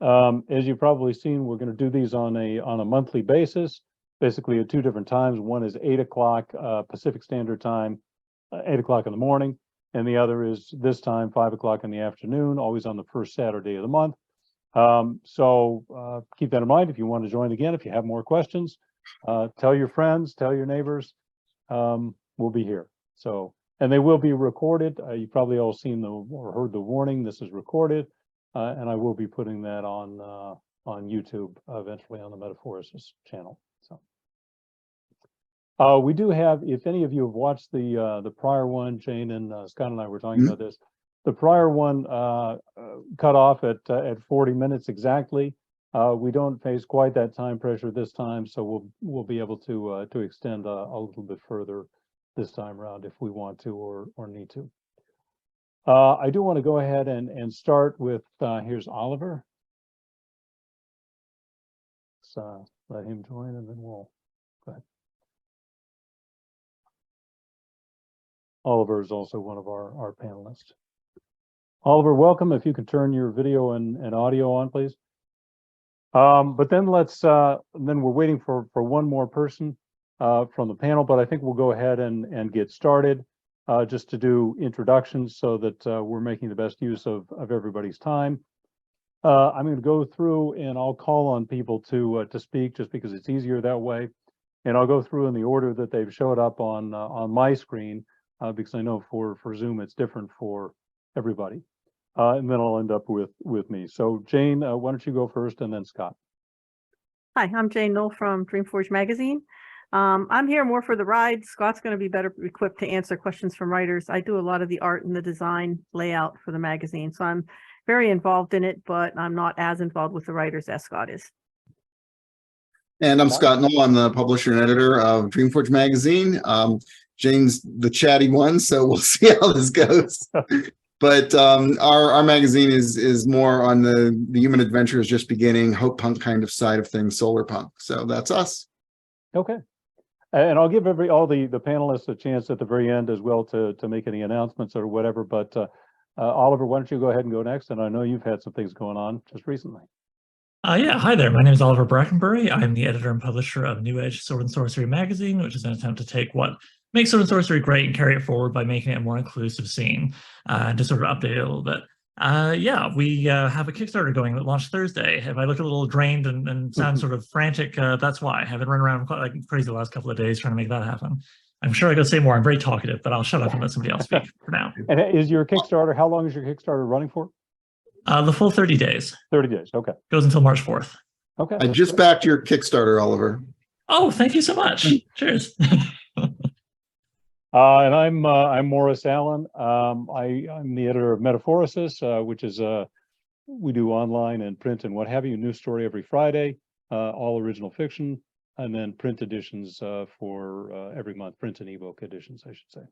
As you've probably seen, we're going to do these on a monthly basis, basically at two different times. One is 8 o'clock Pacific Standard Time, 8 o'clock in the morning, and the other is this time, 5 o'clock in the afternoon, always on the first Saturday of the month. So keep that in mind if you want to join again. If you have more questions, tell your friends, tell your neighbors. We'll be here. So, and they will be recorded. You've probably all seen or heard the warning. This is recorded, and I will be putting that on YouTube eventually on the Metaphorosis channel. So, we do have. If any of you have watched the prior one, Jane and Scott and I were talking about this. The prior one cut off at 40 minutes exactly. We don't face quite that time pressure this time, so we'll be able to extend a little bit further this time around if we want to or need to. I do want to go ahead and start with here's Oliver. Let's let him join and then we'll go ahead. Oliver is also one of our panelists. Oliver, welcome. If you could turn your video and audio on, please. But then then we're waiting for one more person from the panel, but I think we'll go ahead and get started just to do introductions so that we're making the best use of everybody's time. I'm going to go through and I'll call on people to speak just because it's easier that way. And I'll go through in the order that they've showed up on my screen because I know for Zoom it's different for everybody. And then I'll end up with me. So Jane, why don't you go first and then Scott. Hi, I'm Jane Knoll from Dreamforge Magazine. I'm here more for the ride. Scott's going to be better equipped to answer questions from writers. I do a lot of the art and the design layout for the magazine. So I'm very involved in it, but I'm not as involved with the writers as Scott is. And I'm Scott Knoll. I'm the publisher and editor of Dreamforge Magazine. Jane's the chatty one, so we'll see how this goes. But our magazine is more on the human adventure is just beginning, hope punk kind of side of things, solar punk. So that's us. Okay. And I'll give all the panelists a chance at the very end as well to make any announcements or whatever. But Oliver, why don't you go ahead and go next? And I know you've had some things going on just recently. Yeah, hi there. My name is Oliver Brackenbury. I'm the editor and publisher of New Edge Sword and Sorcery magazine, which is an attempt to take what makes Sword and Sorcery great and carry it forward by making it a more inclusive scene and to sort of update it a little bit. Yeah, we have a Kickstarter going that launched Thursday. If I look a little drained and sound sort of frantic, that's why. I've been running around quite like crazy the last couple of days trying to make that happen. I'm sure I could say more. I'm very talkative, but I'll shut up and let somebody else speak for now. And is your Kickstarter, how long is your Kickstarter running for? The full 30 days. 30 days, okay. Goes until March 4th. Okay. I just backed your Kickstarter, Oliver. Oh, thank you so much. Cheers. And I'm Morris Allen. I'm the editor of Metaphorosis, which is we do online and print and what have you. News story every Friday, all original fiction, and then print editions for every month. Print and ebook editions, I should say.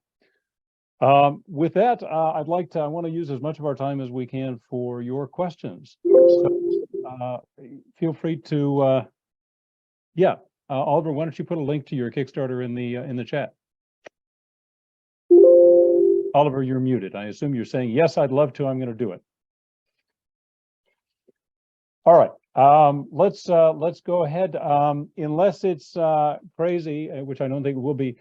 With that, I want to use as much of our time as we can for your questions. So, feel free to, Oliver, why don't you put a link to your Kickstarter in the chat? Oliver, you're muted. I assume you're saying, yes, I'd love to, I'm going to do it. All right, let's go ahead. Unless it's crazy, which I don't think it will be,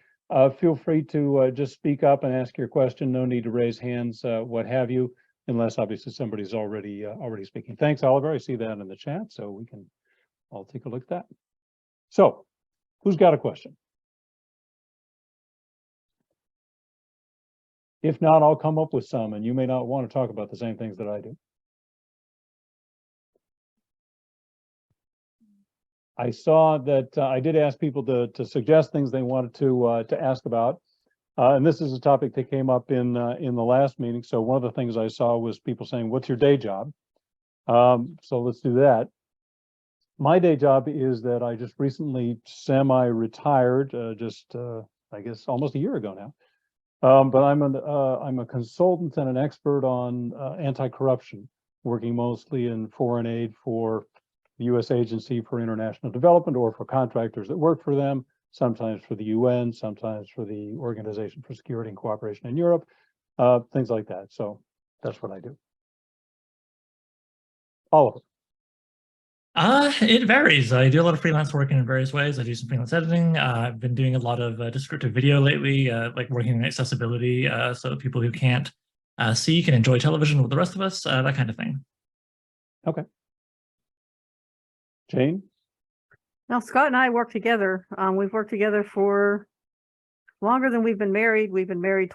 feel free to just speak up and ask your question. No need to raise hands, what have you, unless obviously somebody's already speaking. Thanks, Oliver. I see that in the chat, so I'll take a look at that. So, who's got a question? If not, I'll come up with some, and you may not want to talk about the same things that I do. I saw that I did ask people to suggest things they wanted to ask about, and this is a topic that came up in the last meeting. So one of the things I saw was people saying, "What's your day job?" So let's do that. My day job is that I just recently semi-retired, I guess almost a year ago now. But I'm a consultant and an expert on anti-corruption, working mostly in foreign aid for the U.S. Agency for International Development or for contractors that work for them, sometimes for the UN, sometimes for the Organization for Security and Cooperation in Europe, things like that. So that's what I do. Oliver. It varies. I do a lot of freelance work in various ways. I do some freelance editing. I've been doing a lot of descriptive video lately, like working in accessibility, so that people who can't see can enjoy television with the rest of us, that kind of thing. Jane? Now, Scott and I work together. We've worked together for longer than we've been married. We've been married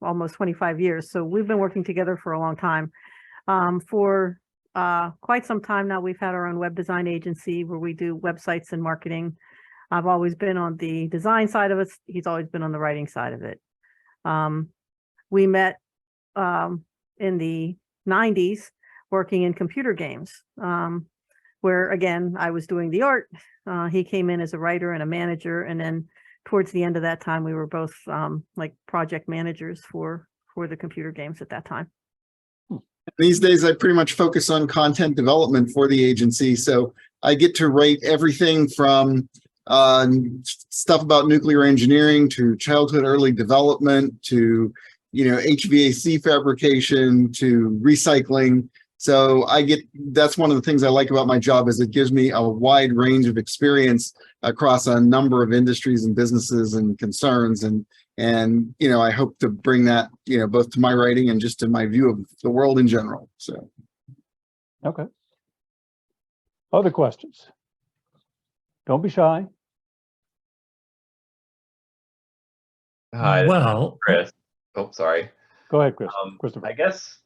almost 25 years. So we've been working together for a long time. For quite some time now, we've had our own web design agency where we do websites and marketing. I've always been on the design side of it. He's always been on the writing side of it. We met in the 90s working in computer games, where again, I was doing the art. He came in as a writer and a manager. And then towards the end of that time, we were both like project managers for the computer games at that time. These days, I pretty much focus on content development for the agency. So I get to write everything from stuff about nuclear engineering to childhood early development to, HVAC fabrication to recycling. So that's one of the things I like about my job is it gives me a wide range of experience across a number of industries and businesses and concerns. And I hope to bring that, both to my writing and just to my view of the world in general. So. Okay. Other questions? Don't be shy. Hi, this is Well, Chris. Oh, sorry. Go ahead, Christopher. I guess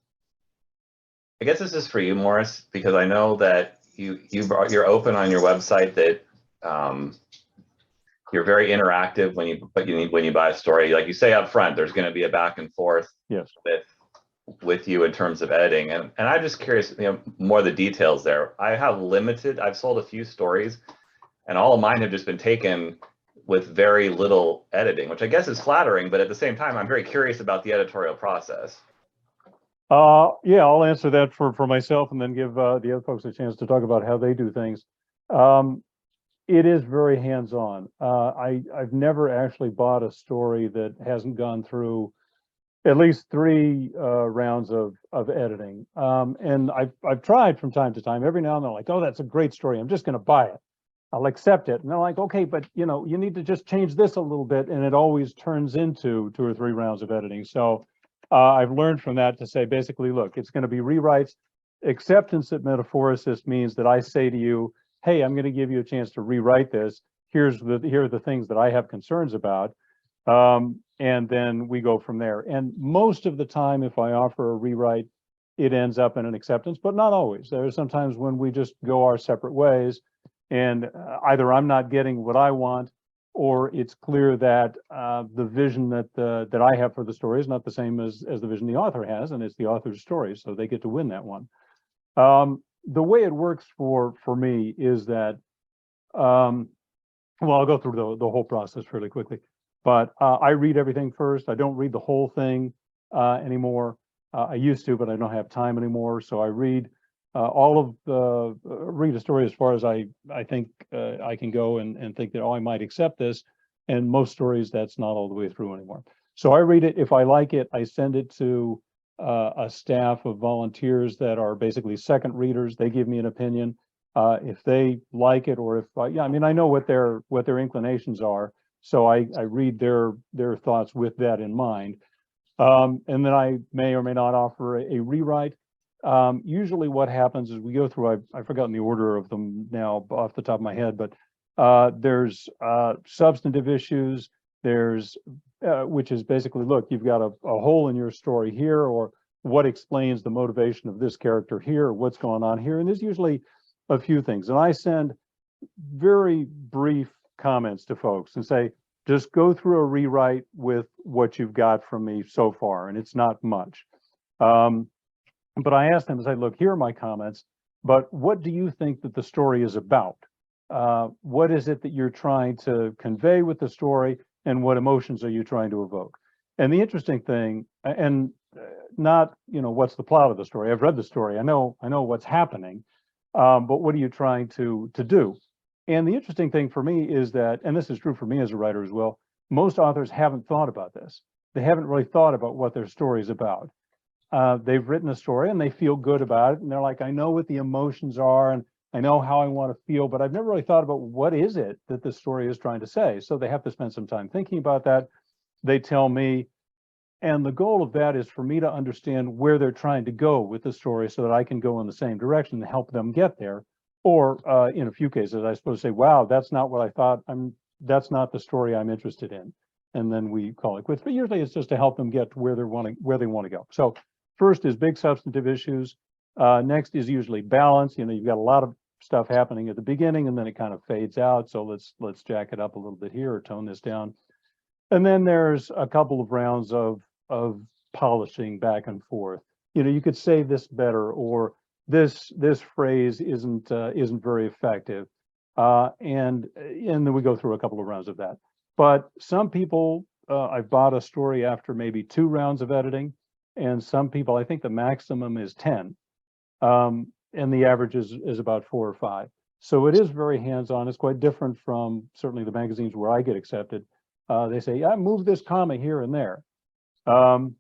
this is for you, Morris, because I know that you're open on your website that you're very interactive when you buy a story. Like you say up front, there's going to be a back and forth Yes. with you in terms of editing, and I'm just curious, more of the details there. I've sold a few stories, and all of mine have just been taken with very little editing, which I guess is flattering, but at the same time, I'm very curious about the editorial process. Yeah, I'll answer that for myself and then give the other folks a chance to talk about how they do things. It is very hands-on. I've never actually bought a story that hasn't gone through at least 3 rounds of editing. And I've tried from time to time. Every now and then, like, oh, that's a great story. I'm just going to buy it. I'll accept it. And they're like, okay, but you need to just change this a little bit. And it always turns into 2 or 3 rounds of editing. So I've learned from that to say, basically, look, it's going to be rewrites. Acceptance at Metaphoricist means that I say to you, hey, I'm going to give you a chance to rewrite this. Here are the things that I have concerns about. And then we go from there. And most of the time, if I offer a rewrite, it ends up in an acceptance, but not always. There are sometimes when we just go our separate ways, and either I'm not getting what I want, or it's clear that the vision that I have for the story is not the same as the vision the author has, and it's the author's story, so they get to win that one. The way it works for me is that, well, I'll go through the whole process fairly quickly, but I read everything first. I don't read the whole thing anymore. I used to, but I don't have time anymore. So I read read a story as far as I think I can go and think that, oh, I might accept this. And most stories, that's not all the way through anymore. So I read it. If I like it, I send it to a staff of volunteers that are basically second readers. They give me an opinion. If they like it, or if I know what their inclinations are. So I read their thoughts with that in mind. And then I may or may not offer a rewrite. Usually what happens is we go through, I've forgotten the order of them now off the top of my head, but there's substantive issues. There's, which is basically, look, you've got a hole in your story here, or what explains the motivation of this character here, or what's going on here. And there's usually a few things. And I send very brief comments to folks and say, just go through a rewrite with what you've got from me so far. And it's not much. But I asked them to say, look, here are my comments, but what do you think that the story is about? What is it that you're trying to convey with the story, and what emotions are you trying to evoke? And the interesting thing, and not, what's the plot of the story? I've read the story. I know what's happening, but what are you trying to do? And the interesting thing for me is that, and this is true for me as a writer as well, most authors haven't thought about this. They haven't really thought about what their story is about. They've written a story and they feel good about it. And they're like, I know what the emotions are, and I know how I want to feel, but I've never really thought about what is it that the story is trying to say. So they have to spend some time thinking about that. They tell me, and the goal of that is for me to understand where they're trying to go with the story so that I can go in the same direction and help them get there. Or in a few cases, I suppose say, wow, that's not what I thought. That's not the story I'm interested in. And then we call it quits. But usually it's just to help them get to where they want to go. So first is big substantive issues. Next is usually balance. You know, you've got a lot of stuff happening at the beginning and then it kind of fades out. So let's jack it up a little bit here or tone this down. And then there's a couple of rounds of polishing back and forth. You know, you could say this better, or this phrase isn't very effective. And then we go through a couple of rounds of that. But some people, I've bought a story after maybe 2 rounds of editing, and some people, I think the maximum is 10. And the average is about 4 or 5. So it is very hands-on. It's quite different from certainly the magazines where I get accepted. They say, yeah, move this comma here and there. And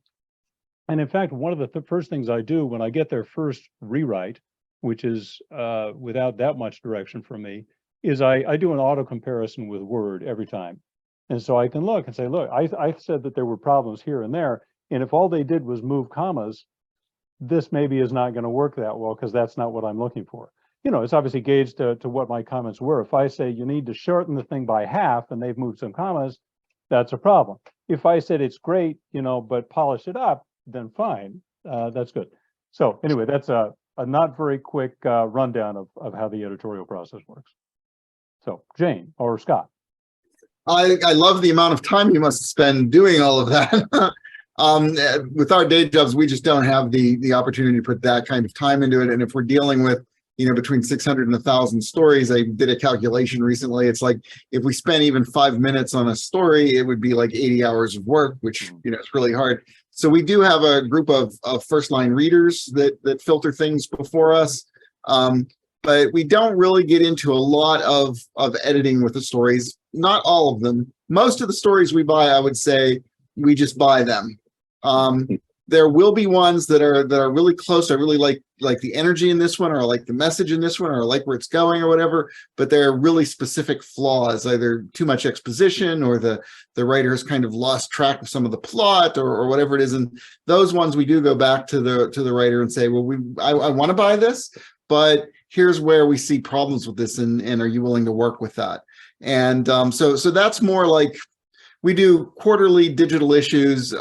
in fact, one of the first things I do when I get their first rewrite, which is without that much direction from me, is I do an auto comparison with Word every time. And so I can look and say, look, I said that there were problems here and there. And if all they did was move commas, this maybe is not going to work that well because that's not what I'm looking for. You know, it's obviously gauged to what my comments were. If I say you need to shorten the thing by half and they've moved some commas, that's a problem. If I said it's great, you know, but polish it up, then fine, that's good. So anyway, that's a not very quick rundown of how the editorial process works. So Jane or Scott. I love the amount of time you must spend doing all of that. With our day jobs, we just don't have the opportunity to put that kind of time into it. And if we're dealing with, you know, between 600 and 1,000 stories, I did a calculation recently. It's like if we spent even 5 minutes on a story, it would be like 80 hours of work, which, you know, it's really hard. So we do have a group of first line readers that filter things before us. But we don't really get into a lot of editing with the stories. Not all of them. Most of the stories we buy, I would say, we just buy them. There will be ones that are really close. I really like the energy in this one, or I like the message in this one, or I like where it's going, or whatever. But there are really specific flaws, either too much exposition, or the writer has kind of lost track of some of the plot, or whatever it is. And those ones we do go back to the writer and say, well, I want to buy this, but here's where we see problems with this, and are you willing to work with that? And so that's more like we do quarterly digital issues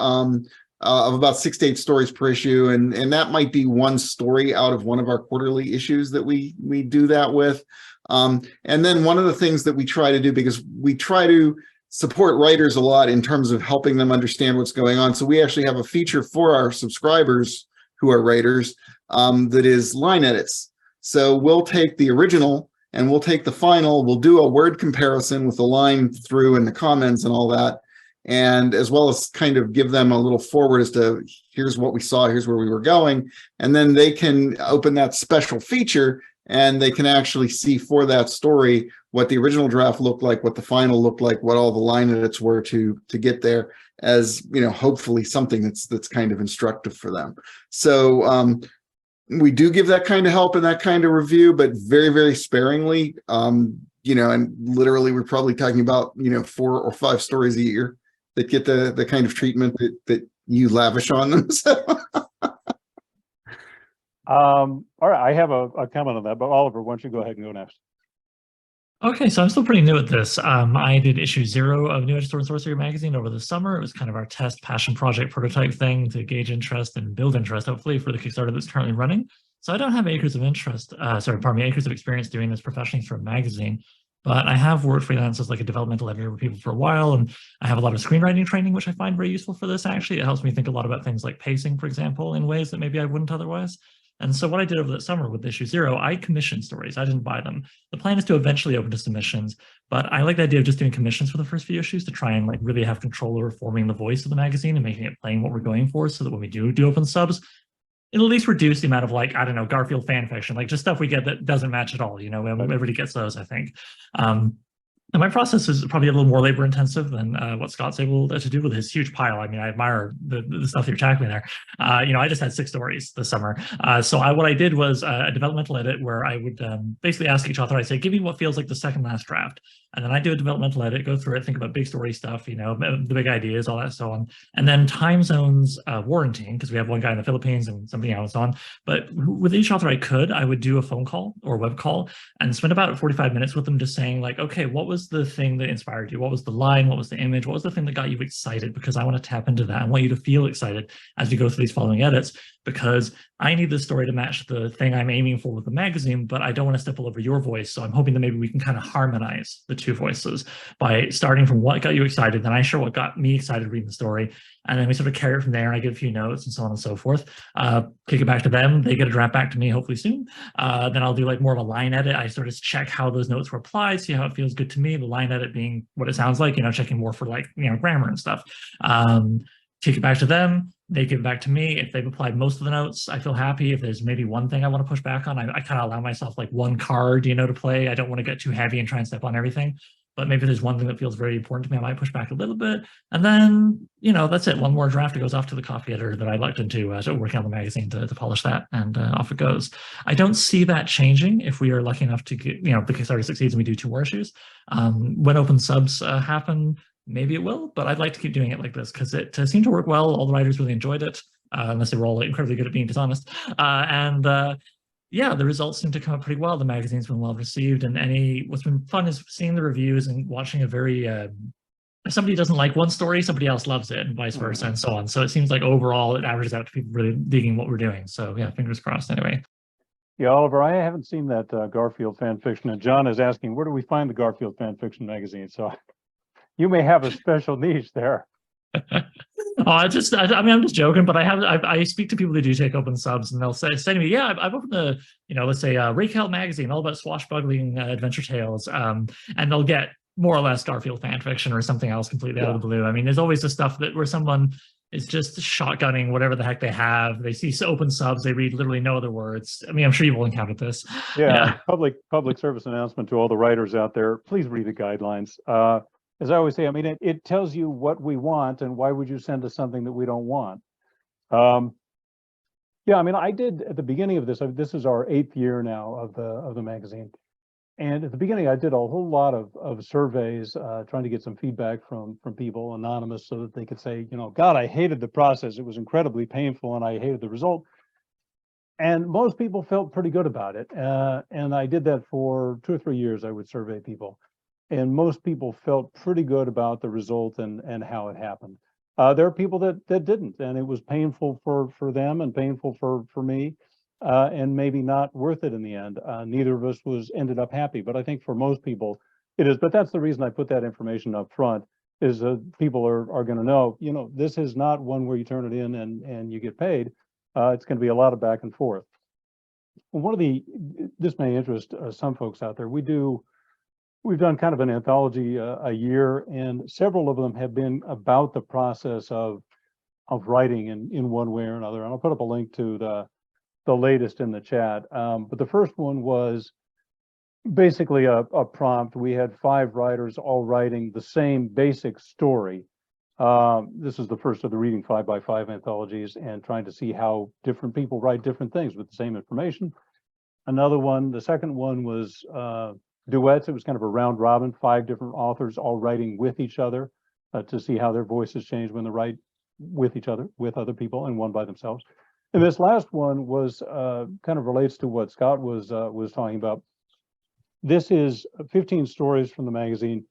of about 6 to 8 stories per issue, and that might be one story out of one of our quarterly issues that we do that with. And then one of the things that we try to do, because we try to support writers a lot in terms of helping them understand what's going on, so we actually have a feature for our subscribers who are writers that is line edits. So we'll take the original and we'll take the final, we'll do a word comparison with the line through and the comments and all that, and as well as kind of give them a little forward as to here's what we saw, here's where we were going. And then they can open that special feature and they can actually see for that story what the original draft looked like, what the final looked like, what all the line edits were to get there, as, you know, hopefully something that's kind of instructive for them. So we do give that kind of help and that kind of review, but very, very sparingly. You know, and literally we're probably talking about, you know, 4 or 5 stories a year that get the kind of treatment that you lavish on them. So. All right, I have a comment on that, but Oliver, why don't you go ahead and go next? Okay, so I'm still pretty new at this. I did issue 0 of New Edge Sword and Sorcery magazine over the summer. It was kind of our test passion project prototype thing to gauge interest and build interest, hopefully, for the Kickstarter that's currently running. So I don't have acres of acres of experience doing this professionally for a magazine, but I have worked freelance as like a developmental editor with people for a while, and I have a lot of screenwriting training, which I find very useful for this, actually. It helps me think a lot about things like pacing, for example, in ways that maybe I wouldn't otherwise. And so what I did over that summer with issue 0, I commissioned stories. I didn't buy them. The plan is to eventually open to submissions, but I like the idea of just doing commissions for the first few issues to try and like really have control over forming the voice of the magazine and making it playing what we're going for, so that when we do open subs, it'll at least reduce the amount of, like, I don't know, Garfield fan fiction, like just stuff we get that doesn't match at all. You know, everybody gets those, I think. And my process is probably a little more labor intensive than what Scott's able to do with his huge pile. I mean, I admire the stuff you're tackling there. I just had 6 stories this summer. What I did was a developmental edit where I would basically ask each author, I'd say, give me what feels like the second last draft. And then I do a developmental edit, go through it, think about big story stuff, the big ideas, all that, so on. And then time zones warranting, because we have one guy in the Philippines and somebody else on. But with each author I would do a phone call or web call and spend about 45 minutes with them just saying like, okay, what was the thing that inspired you? What was the line? What was the image? What was the thing that got you excited? Because I want to tap into that. I want you to feel excited as we go through these following edits, because I need this story to match the thing I'm aiming for with the magazine, but I don't want to step all over your voice. So I'm hoping that maybe we can kind of harmonize the 2 voices by starting from what got you excited, then I share what got me excited reading the story, and then we sort of carry it from there, and I give a few notes and so on and so forth. Kick it back to them. They get a draft back to me hopefully soon. Then I'll do like more of a line edit. I sort of check how those notes were applied, see how it feels good to me. The line edit being what it sounds like, checking more for like, grammar and stuff. Kick it back to them. They give it back to me. If they've applied most of the notes, I feel happy. If there's maybe one thing I want to push back on, I kind of allow myself like one card, to play. I don't want to get too heavy and try and step on everything. But maybe there's one thing that feels very important to me, I might push back a little bit. And then, that's it. One more draft, it goes off to the copy editor that I looked into working on the magazine to polish that, and off it goes. I don't see that changing if we are lucky enough to get, the Kickstarter succeeds and we do 2 more issues. When open subs happen, maybe it will, but I'd like to keep doing it like this because it seemed to work well. All the writers really enjoyed it, unless they were all incredibly good at being dishonest. The results seem to come up pretty well. The magazine's been well received, and what's been fun is seeing the reviews and watching a very if somebody doesn't like one story, somebody else loves it, and vice versa, and so on. So it seems like overall it averages out to people really digging what we're doing. So yeah, fingers crossed. Anyway. Yeah, Oliver, I haven't seen that Garfield fan fiction, and John is asking, where do we find the Garfield fan fiction magazine? So you may have a special niche there. I'm just joking, but I speak to people who do take open subs, and they'll say to me, yeah, I've opened the, let's say Raquel magazine, all about swashbuckling adventure tales, and they'll get more or less Garfield fan fiction or something else completely out of the blue. I mean, there's always the stuff where someone is just shotgunning whatever the heck they have. They see open subs, they read literally no other words. I mean, I'm sure you've all encountered this. Yeah. Public service announcement to all the writers out there, please read the guidelines. As I always say, I mean, it tells you what we want, and why would you send us something that we don't want? I mean, I did at the beginning of this is our 8th year now of the magazine. And at the beginning, I did a whole lot of surveys, trying to get some feedback from people, anonymous, so that they could say, God, I hated the process. It was incredibly painful, and I hated the result. And most people felt pretty good about it. And I did that for 2 or 3 years. I would survey people. And most people felt pretty good about the result and how it happened. There are people that didn't, and it was painful for them and painful for me, and maybe not worth it in the end. Neither of us ended up happy, but I think for most people it is. But that's the reason I put that information up front, is people are going to know, this is not one where you turn it in and you get paid. It's going to be a lot of back and forth. This may interest some folks out there. We've done kind of an anthology a year, and several of them have been about the process of writing in one way or another. And I'll put up a link to the latest in the chat. But the first one was basically a prompt. We had 5 writers all writing the same basic story. This is the first of the Reading 5x5 anthologies, and trying to see how different people write different things with the same information. The second one was duets. It was kind of a round robin, 5 different authors all writing with each other, to see how their voices change when they write with each other, with other people, and one by themselves. And this last one was kind of relates to what Scott was talking about. This is 15 stories from the magazine,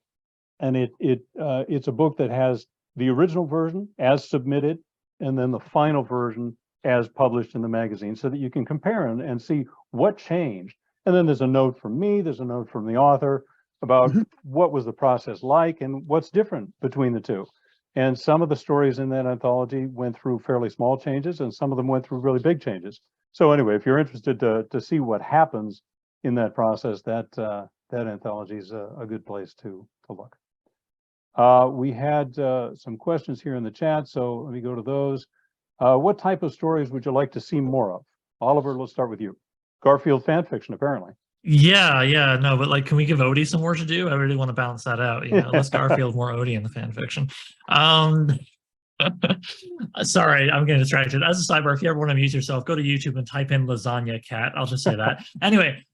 and it's a book that has the original version as submitted, and then the final version as published in the magazine, so that you can compare and see what changed. And then there's a note from me, there's a note from the author about what was the process like and what's different between the two. And some of the stories in that anthology went through fairly small changes, and some of them went through really big changes. So anyway, if you're interested to see what happens in that process, that anthology is a good place to look. We had some questions here in the chat, so let me go to those. What type of stories would you like to see more of? Oliver, let's start with you. Garfield fan fiction, apparently. Yeah, no, but like, can we give Odie some more to do? I really want to balance that out. You know, less Garfield, more Odie in the fan fiction. Um, Sorry, I'm getting distracted. As a sidebar, if you ever want to amuse yourself, go to YouTube and type in lasagna cat. I'll just say that. Anyway,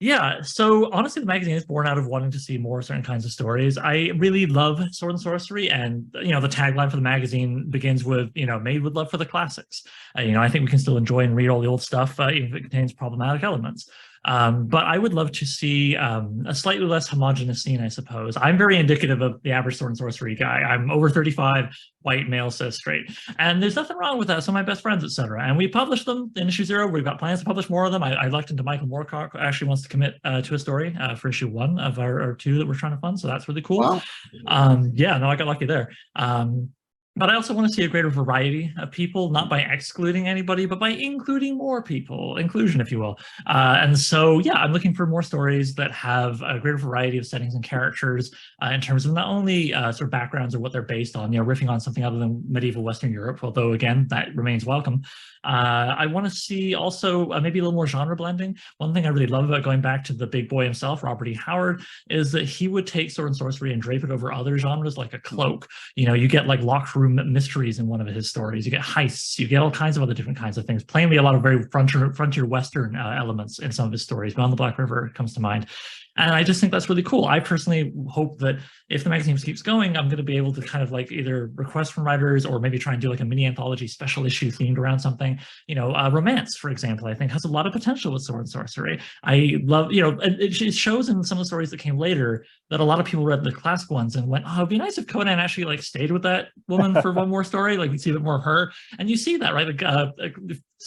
yeah, so honestly, the magazine is born out of wanting to see more certain kinds of stories. I really love Sword and Sorcery, and you know, the tagline for the magazine begins with, you know, made with love for the classics. You know, I think we can still enjoy and read all the old stuff, even if it contains problematic elements. But I would love to see a slightly less homogenous scene, I suppose. I'm very indicative of the average Sword and Sorcery guy. I'm over 35, white, male, cis, straight. And there's nothing wrong with that. Some of my best friends, etc. And we publish them in issue 0. We've got plans to publish more of them. I looked into Michael Moorcock, who actually wants to commit to a story for issue 1 of our 2 that we're trying to fund. So that's really cool. Wow. Yeah, no, I got lucky there. But I also want to see a greater variety of people, not by excluding anybody, but by including more people, inclusion, if you will. And so, yeah, I'm looking for more stories that have a greater variety of settings and characters in terms of not only sort of backgrounds or what they're based on, you know, riffing on something other than medieval Western Europe, although again, that remains welcome. I want to see also maybe a little more genre blending. One thing I really love about going back to the big boy himself, Robert E. Howard, is that he would take Sword and Sorcery and drape it over other genres like a cloak. You know, you get like locked room mysteries in one of his stories, you get heists, you get all kinds of other different kinds of things, plainly a lot of very frontier Western elements in some of his stories. Beyond the Black River comes to mind. And I just think that's really cool. I personally hope that if the magazine keeps going, I'm going to be able to kind of like either request from writers or maybe try and do like a mini anthology special issue themed around something. You know, romance, for example, I think has a lot of potential with Sword and Sorcery. I love, you know, it shows in some of the stories that came later that a lot of people read the classic ones and went, oh, it'd be nice if Conan actually like stayed with that woman for one more story. Like we'd see a bit more of her. And you see that, right? Like,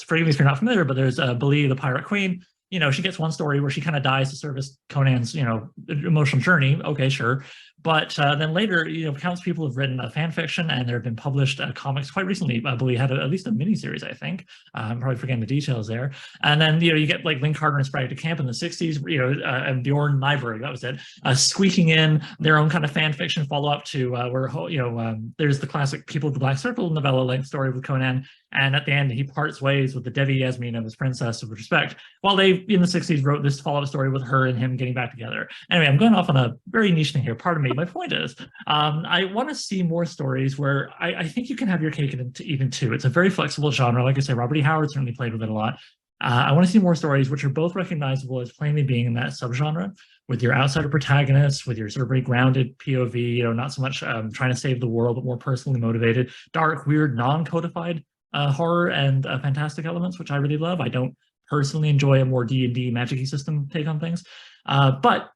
forgive me if you're not familiar, but there's Bali, the Pirate Queen. You know, she gets one story where she kind of dies to service Conan's, you know, emotional journey. Okay, sure. But then later, you know, countless people have written fan fiction, and there have been published comics quite recently. I believe had at least a miniseries, I think. I'm probably forgetting the details there. And then, you know, you get like Link Carter and Spragg de Camp in the 60s, you know, and Bjorn Nyberg, that was it, squeaking in their own kind of fan fiction follow-up to where, you know, there's the classic People of the Black Circle novella-length story with Conan. And at the end, he parts ways with the Devi Yasmin and his princess of respect, while they, in the 60s, wrote this follow-up story with her and him getting back together. Anyway, I'm going off on a very niche thing here. Pardon me. My point is, I want to see more stories where I think you can have your cake and eat it too. It's a very flexible genre. Like I say, Robert E. Howard certainly played with it a lot. I want to see more stories which are both recognizable as plainly being in that subgenre, with your outsider protagonists, with your sort of very grounded POV, you know, not so much trying to save the world, but more personally motivated, dark, weird, non-codified horror and fantastic elements, which I really love. I don't personally enjoy a more D&D magic-y system take on things. But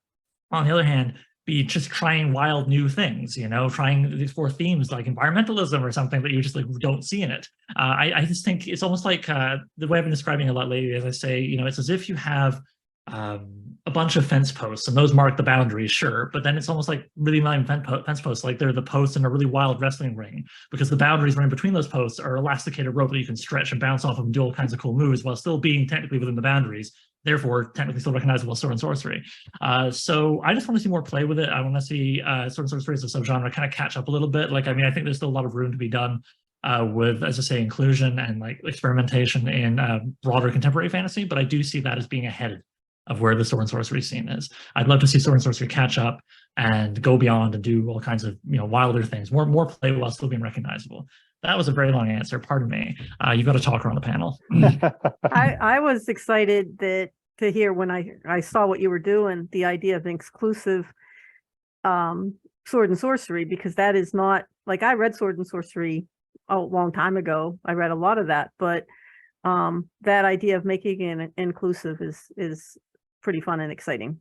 on the other hand, be just trying wild new things, you know, trying to explore themes like environmentalism or something that you just like don't see in it. I just think it's almost like the way I've been describing it a lot lately, as I say, you know, it's as if you have a bunch of fence posts, and those mark the boundaries, sure, but then it's almost like really lime fence posts, like they're the posts in a really wild wrestling ring, because the boundaries running between those posts are elasticated rope that you can stretch and bounce off of and do all kinds of cool moves while still being technically within the boundaries, therefore technically still recognizable as Sword and Sorcery. So I just want to see more play with it. I want to see Sword and Sorcery as a subgenre kind of catch up a little bit. Like, I mean, I think there's still a lot of room to be done with, as I say, inclusion and like experimentation in broader contemporary fantasy, but I do see that as being ahead of where the Sword and Sorcery scene is. I'd love to see Sword and Sorcery catch up and go beyond and do all kinds of, you know, wilder things, more play while still being recognizable. That was a very long answer. Pardon me. You've got a talker on the panel. I was excited to hear when I saw what you were doing, the idea of an exclusive Sword and Sorcery, because that is not, like, I read Sword and Sorcery a long time ago. I read a lot of that, but that idea of making it inclusive is pretty fun and exciting.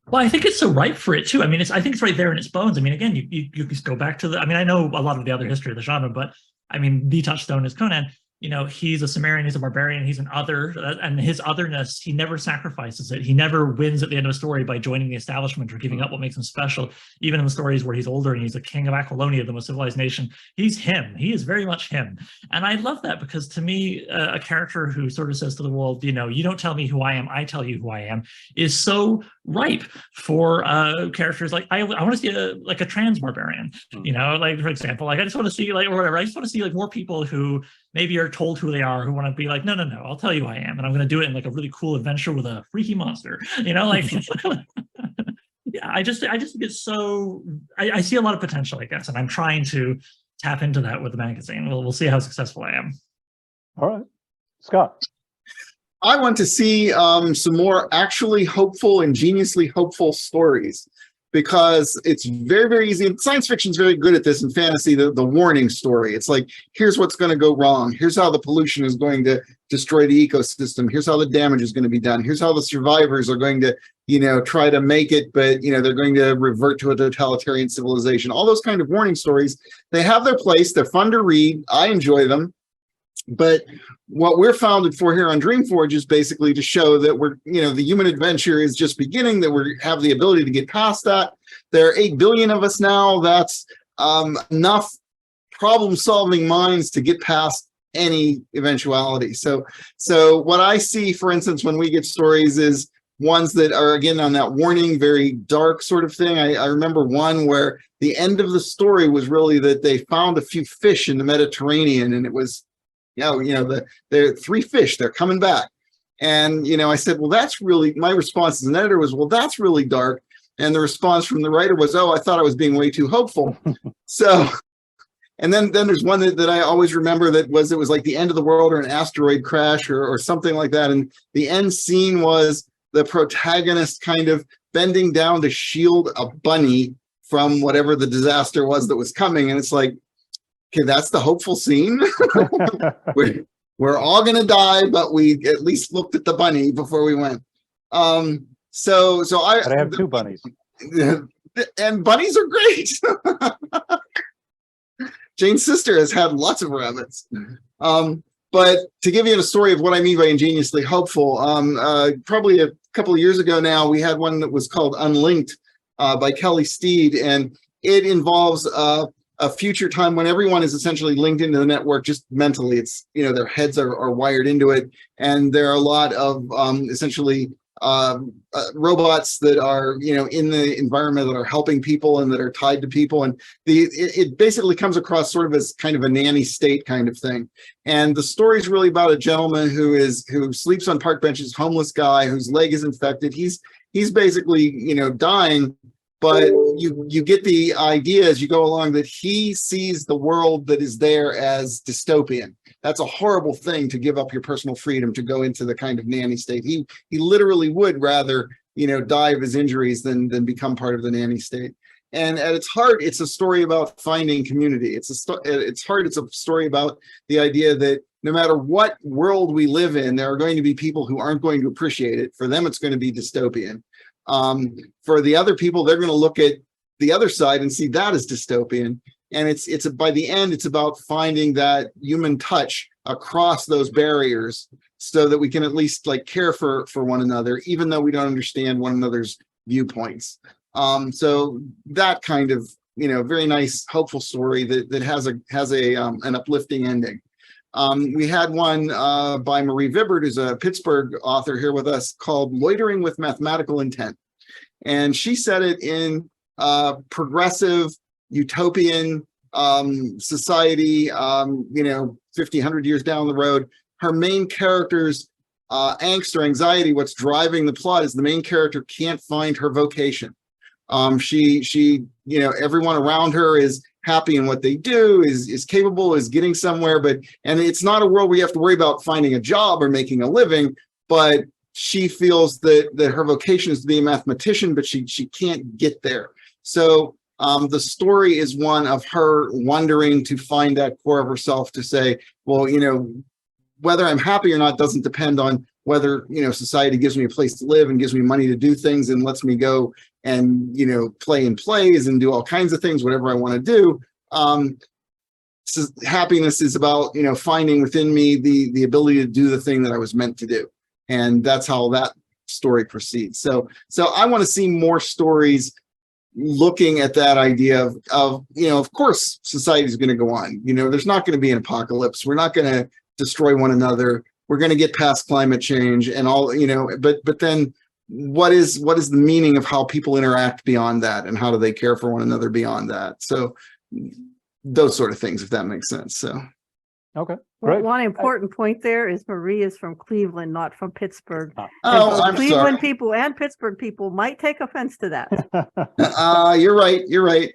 Well, I think it's so ripe for it too. I mean, I think it's right there in its bones. I mean, again, you just go back to the, I mean, I know a lot of the other history of the genre, but I mean, the touchstone is Conan. You know, he's a Cimmerian, he's a barbarian, he's an other, and his otherness, he never sacrifices it. He never wins at the end of a story by joining the establishment or giving up what makes him special. Even in the stories where he's older and he's a king of Aquilonia, the most civilized nation, he's him. He is very much him. And I love that, because to me, a character who sort of says to the world, you know, you don't tell me who I am, I tell you who I am, is so ripe for characters like, I want to see like a trans barbarian, you know, like, for example, like, I just want to see, like, or whatever, I just want to see like more people who maybe are they're told who they are, who want to be like, no, I'll tell you who I am, and I'm going to do it in like a really cool adventure with a freaky monster, like. Yeah, I just think it's so. I see a lot of potential, I guess, and I'm trying to tap into that with the magazine. We'll see how successful I am. All right, Scott. I want to see some more actually hopeful, ingeniously hopeful stories, because it's very, very easy. And science fiction is very good at this, and fantasy, the warning story. It's like, here's what's going to go wrong. Here's how the pollution is going to destroy the ecosystem. Here's how the damage is going to be done. Here's how the survivors are going to, try to make it, but, they're going to revert to a totalitarian civilization. All those kind of warning stories, they have their place. They're fun to read. I enjoy them. But what we're founded for here on Dreamforge is basically to show that we're, the human adventure is just beginning, that we have the ability to get past that. There are 8 billion of us now. That's enough problem-solving minds to get past any eventuality. So what I see, for instance, when we get stories is ones that are, again, on that warning, very dark sort of thing. I remember one where the end of the story was really that they found a few fish in the Mediterranean, and it was, they're 3 fish, they're coming back. And, I said, well, that's really, my response as an editor was, well, that's really dark. And the response from the writer was, oh, I thought I was being way too hopeful. So, and then there's one that I always remember it was like the end of the world or an asteroid crash or something like that. And the end scene was the protagonist kind of bending down to shield a bunny from whatever the disaster was that was coming. And it's like, okay, that's the hopeful scene. we're all going to die, but we at least looked at the bunny before we went. So I have 2 bunnies. And bunnies are great. Jane's sister has had lots of rabbits. But to give you a story of what I mean by ingeniously hopeful, probably a couple of years ago now, we had one that was called Unlinked by Kelly Steed, and it involves a future time when everyone is essentially linked into the network just mentally. It's, their heads are wired into it, and there are a lot of essentially robots that are, in the environment that are helping people and that are tied to people. And it basically comes across sort of as kind of a nanny state kind of thing. And the story is really about a gentleman who sleeps on park benches, homeless guy whose leg is infected. He's basically, dying. But you get the idea as you go along that he sees the world that is there as dystopian. That's a horrible thing, to give up your personal freedom to go into the kind of nanny state. He literally would rather, die of his injuries than become part of the nanny state. And at its heart, it's a story about finding community. It's a story about the idea that no matter what world we live in, there are going to be people who aren't going to appreciate it. For them, it's going to be dystopian. For the other people, they're going to look at the other side and see that as dystopian. And it's by the end, it's about finding that human touch across those barriers so that we can at least care for one another, even though we don't understand one another's viewpoints. So that kind of, very nice, hopeful story that has an uplifting ending. We had one by Marie Vibbert, who's a Pittsburgh author here with us, called Loitering with Mathematical Intent. And she said it in progressive, utopian society, 50, 100 years down the road. Her main character's angst or anxiety, what's driving the plot, is the main character can't find her vocation. She everyone around her is happy in what they do, is capable, is getting somewhere, and it's not a world where you have to worry about finding a job or making a living, but she feels that her vocation is to be a mathematician, but she can't get there. So the story is one of her wondering to find that core of herself, to say, well, whether I'm happy or not doesn't depend on whether, society gives me a place to live and gives me money to do things and lets me go and, play in plays and do all kinds of things, whatever I want to do. So happiness is about, finding within me the ability to do the thing that I was meant to do. And that's how that story proceeds. So I want to see more stories looking at that idea of course, society is going to go on. There's not going to be an apocalypse. We're not going to destroy one another. We're going to get past climate change and all, but then what is the meaning of how people interact beyond that, and how do they care for one another beyond that? So those sort of things, if that makes sense. So Okay, Well, great. one important point there is Marie is from Cleveland, not from Pittsburgh. And Oh, both I'm Cleveland sorry. people and Pittsburgh people might take offense to that. You're right. You're right.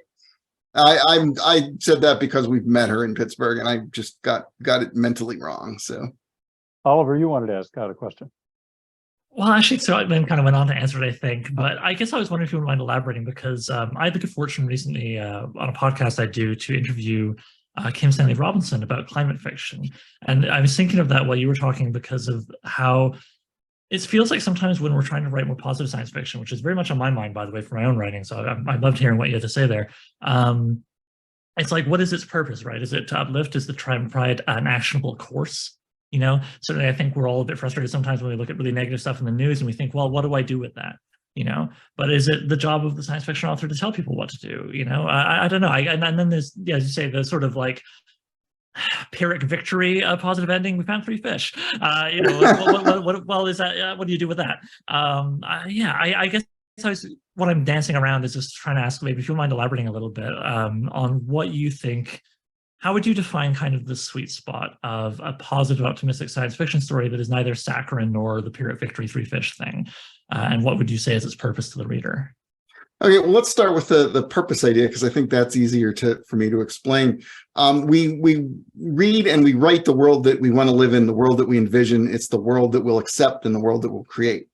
I said that because we've met her in Pittsburgh and I just got it mentally wrong. So Oliver, you wanted to ask out a question. Well, actually, so I then kind of went on to answer it, I think. But I guess I was wondering if you wouldn't mind elaborating, because I had the good fortune recently on a podcast I do to interview Kim Stanley Robinson about climate fiction. And I was thinking of that while you were talking, because of how it feels like sometimes when we're trying to write more positive science fiction, which is very much on my mind, by the way, for my own writing. So I loved hearing what you had to say there. It's like, what is its purpose, right? Is it to uplift? Is it to try and provide an actionable course? You know, certainly I think we're all a bit frustrated sometimes when we look at really negative stuff in the news and we think, well, what do I do with that? You know, but is it the job of the science fiction author to tell people what to do? You know, I don't know. And then there's, yeah, as you say, the sort of like Pyrrhic victory, positive ending. We found 3 fish. You know, well, is that? What do you do with that? I guess what I'm dancing around is just trying to ask, maybe if you don't mind elaborating a little bit on what you think. How would you define kind of the sweet spot of a positive, optimistic science fiction story that is neither saccharine nor the Pyrrhic victory 3 fish thing? And what would you say is its purpose to the reader? okay, well, let's start with the purpose idea, because I think that's easier for me to explain. We read and we write the world that we want to live in, the world that we envision. It's the world that we'll accept and the world that we'll create.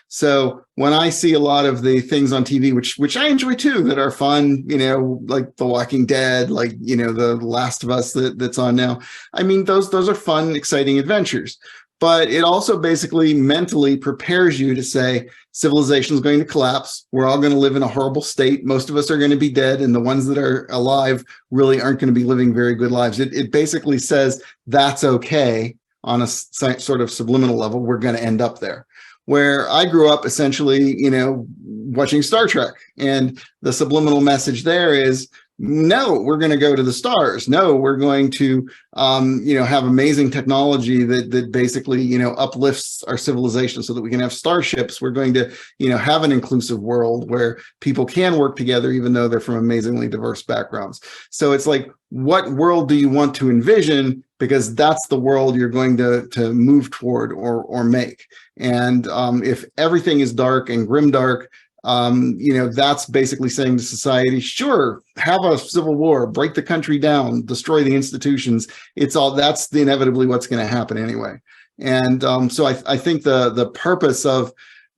So when I see a lot of the things on TV, which I enjoy too, that are fun, you know, like The Walking Dead, like, you know, The Last of Us that's on now. I mean, those are fun, exciting adventures. But it also basically mentally prepares you to say civilization is going to collapse. We're all going to live in a horrible state. Most of us are going to be dead, and the ones that are alive really aren't going to be living very good lives. It basically says that's okay on a sort of subliminal level. We're going to end up there. Where I grew up essentially, you know, watching Star Trek, and the subliminal message there is, no, we're going to go to the stars. No, we're going to, you know, have amazing technology that basically, you know, uplifts our civilization so that we can have starships. We're going to, you know, have an inclusive world where people can work together, even though they're from amazingly diverse backgrounds. So it's like, what world do you want to envision? Because that's the world you're going to move toward or make. And if everything is dark and grimdark, you know, that's basically saying to society, sure, have a civil war, break the country down, destroy the institutions. That's inevitably what's going to happen anyway. And so I think the purpose of,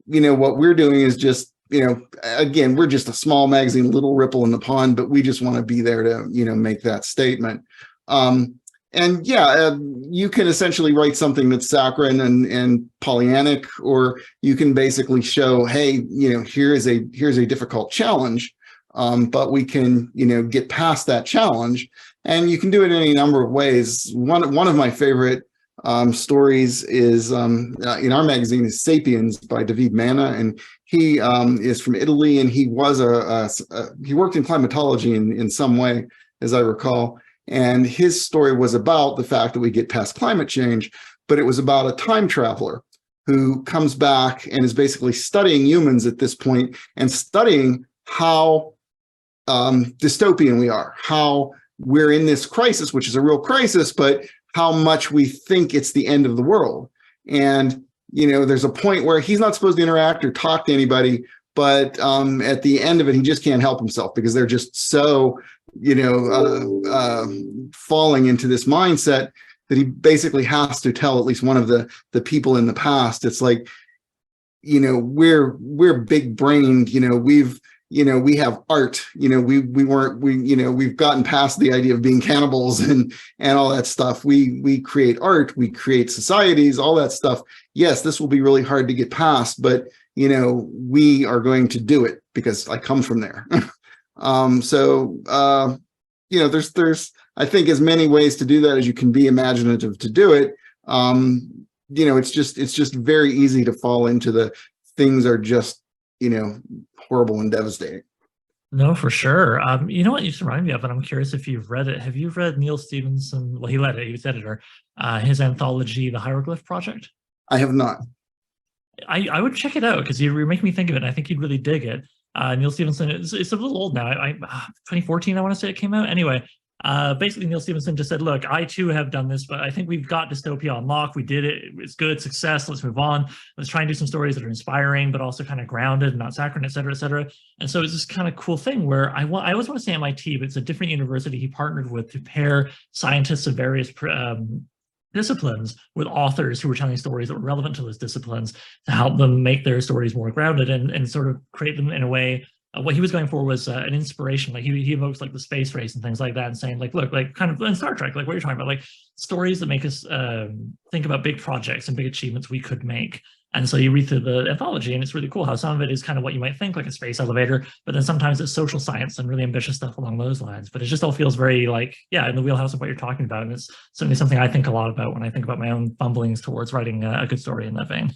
you know, what we're doing is just, you know, again, we're just a small magazine, little ripple in the pond, but we just want to be there to, you know, make that statement. And yeah, you can essentially write something that's saccharine and Pollyannic, or you can basically show, hey, you know, here's a difficult challenge, but we can, you know, get past that challenge, and you can do it in any number of ways. One of my favorite stories is in our magazine is Sapiens by David Manna, and he is from Italy, and he was he worked in climatology in some way, as I recall. And his story was about the fact that we get past climate change, but it was about a time traveler who comes back and is basically studying humans at this point and studying how dystopian we are, how we're in this crisis, which is a real crisis, but how much we think it's the end of the world. And, you know, there's a point where he's not supposed to interact or talk to anybody, but at the end of it, he just can't help himself because they're just so, you know, falling into this mindset that he basically has to tell at least one of the people in the past. It's like, you know, we're big brained, you know, we have art, you know, we've gotten past the idea of being cannibals and all that stuff. We create art, we create societies, all that stuff. Yes, this will be really hard to get past, but you know, we are going to do it because I come from there. You know, there's I think as many ways to do that as you can be imaginative to do it. You know, it's just very easy to fall into the things are just, you know, horrible and devastating. No, for sure. You know what you just remind me of, and I'm curious if you've read it. Have you read Neil Stephenson? Well, he led it, he was editor, his anthology, The Hieroglyph Project? I have not. I would check it out because you're making me think of it. And I think you'd really dig it. Neil Stephenson, it's a little old now. 2014, I want to say it came out. Anyway, Basically, Neil Stevenson just said, look, I too have done this, but I think we've got dystopia on lock. We did it. It's good, success. Let's move on. Let's try and do some stories that are inspiring, but also kind of grounded and not saccharine, et cetera, et cetera. And so it's this kind of cool thing where I always want to say MIT, but it's a different university he partnered with to pair scientists of various disciplines with authors who were telling stories that were relevant to those disciplines to help them make their stories more grounded and sort of create them in a way. What he was going for was an inspiration. Like he evokes like the space race and things like that, and saying like, look, like kind of in Star Trek, like what you're talking about, like stories that make us think about big projects and big achievements we could make. And so you read through the anthology, and it's really cool how some of it is kind of what you might think like a space elevator, but then sometimes it's social science and really ambitious stuff along those lines. But it just all feels very like, yeah, in the wheelhouse of what you're talking about. And it's certainly something I think a lot about when I think about my own fumblings towards writing a good story in that vein.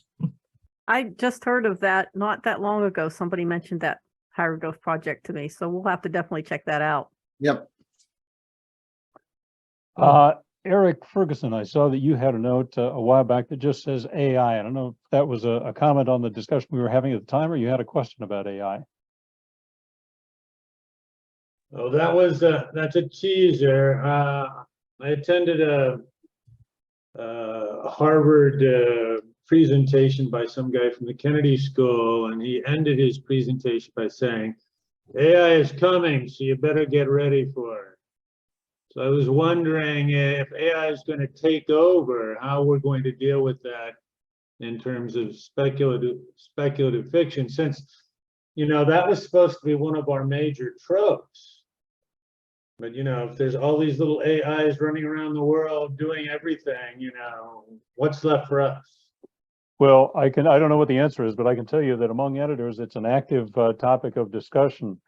I just heard of that not that long ago. Somebody mentioned that Hieroglyph project to me, so we'll have to definitely check that out. Yep. Eric Ferguson, I saw that you had a note a while back that just says AI. I don't know if that was a comment on the discussion we were having at the time, or you had a question about AI. Oh, that's a teaser. I attended a Harvard presentation by some guy from the Kennedy School, and he ended his presentation by saying, AI is coming, so you better get ready for it. So I was wondering if AI is going to take over, how we're going to deal with that in terms of speculative fiction, since, that was supposed to be one of our major tropes. But, if there's all these little AIs running around the world doing everything, what's left for us? Well, I don't know what the answer is, but I can tell you that among editors, it's an active topic of discussion.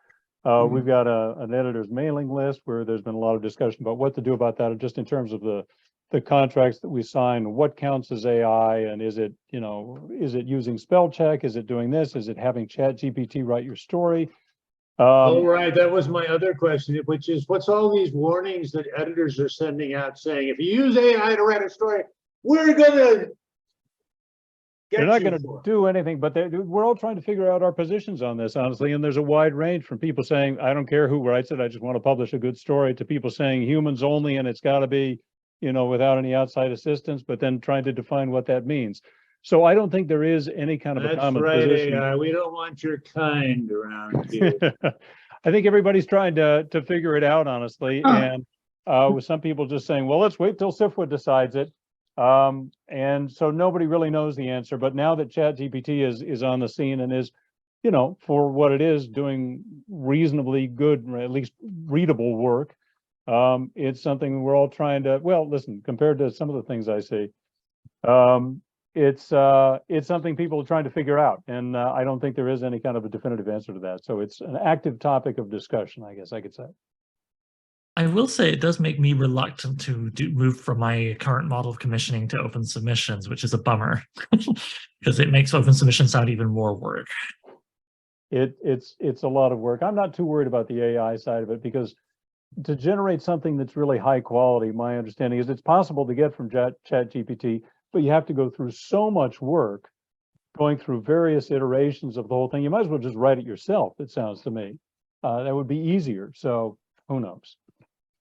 We've got an editor's mailing list where there's been a lot of discussion about what to do about that, just in terms of the contracts that we sign, what counts as AI, and is it using spell check? Is it doing this? Is it having ChatGPT write your story? Oh, right. That was my other question, which is what's all these warnings that editors are sending out saying, if you use AI to write a story, we're going to they're not going to do anything, but we're all trying to figure out our positions on this, honestly. And there's a wide range from people saying, I don't care who writes it, I just want to publish a good story, to people saying humans only, and it's got to be, without any outside assistance, but then trying to define what that means. So I don't think there is any kind of a common position. AI. We don't want your kind around here. I think everybody's trying to figure it out, honestly. And with some people just saying, well, let's wait till SIFWA decides it. And so nobody really knows the answer, but now that ChatGPT is on the scene and is, for what it is, doing reasonably good, or at least readable work, it's something we're all trying to, well, listen, compared to some of the things I see, it's something people are trying to figure out. And I don't think there is any kind of a definitive answer to that. So it's an active topic of discussion, I guess I could say. I will say it does make me reluctant to move from my current model of commissioning to open submissions, which is a bummer because it makes open submission sound even more work. It's a lot of work. I'm not too worried about the AI side of it, because to generate something that's really high quality, my understanding is it's possible to get from ChatGPT, but you have to go through so much work going through various iterations of the whole thing. You might as well just write it yourself, it sounds to me. That would be easier. So who knows?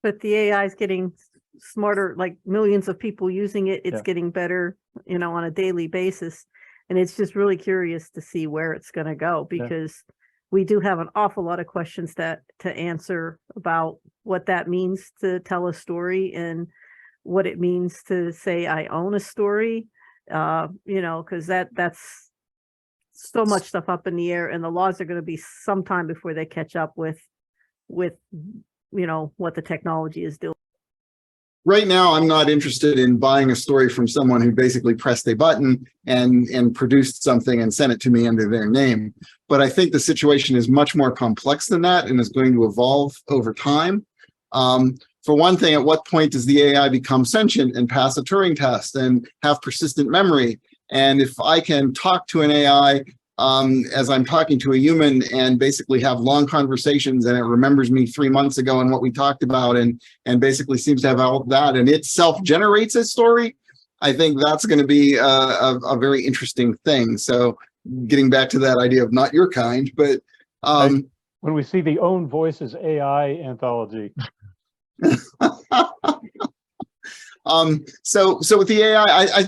But the AI is getting smarter, like millions of people using it. It's getting better, on a daily basis. And it's just really curious to see where it's going to go, because we do have an awful lot of questions to answer about what that means to tell a story and what it means to say, I own a story, because that's so much stuff up in the air, and the laws are going to be some time before they catch up with what the technology is doing. Right now, I'm not interested in buying a story from someone who basically pressed a button and produced something and sent it to me under their name. But I think the situation is much more complex than that and is going to evolve over time. For one thing, at what point does the AI become sentient and pass a Turing test and have persistent memory? And if I can talk to an AI as I'm talking to a human and basically have long conversations, and it remembers me 3 months ago and what we talked about, and basically seems to have all that, and it self-generates a story, I think that's going to be a very interesting thing. So getting back to that idea of not your kind, but when we see the Own Voices AI anthology, So with the AI,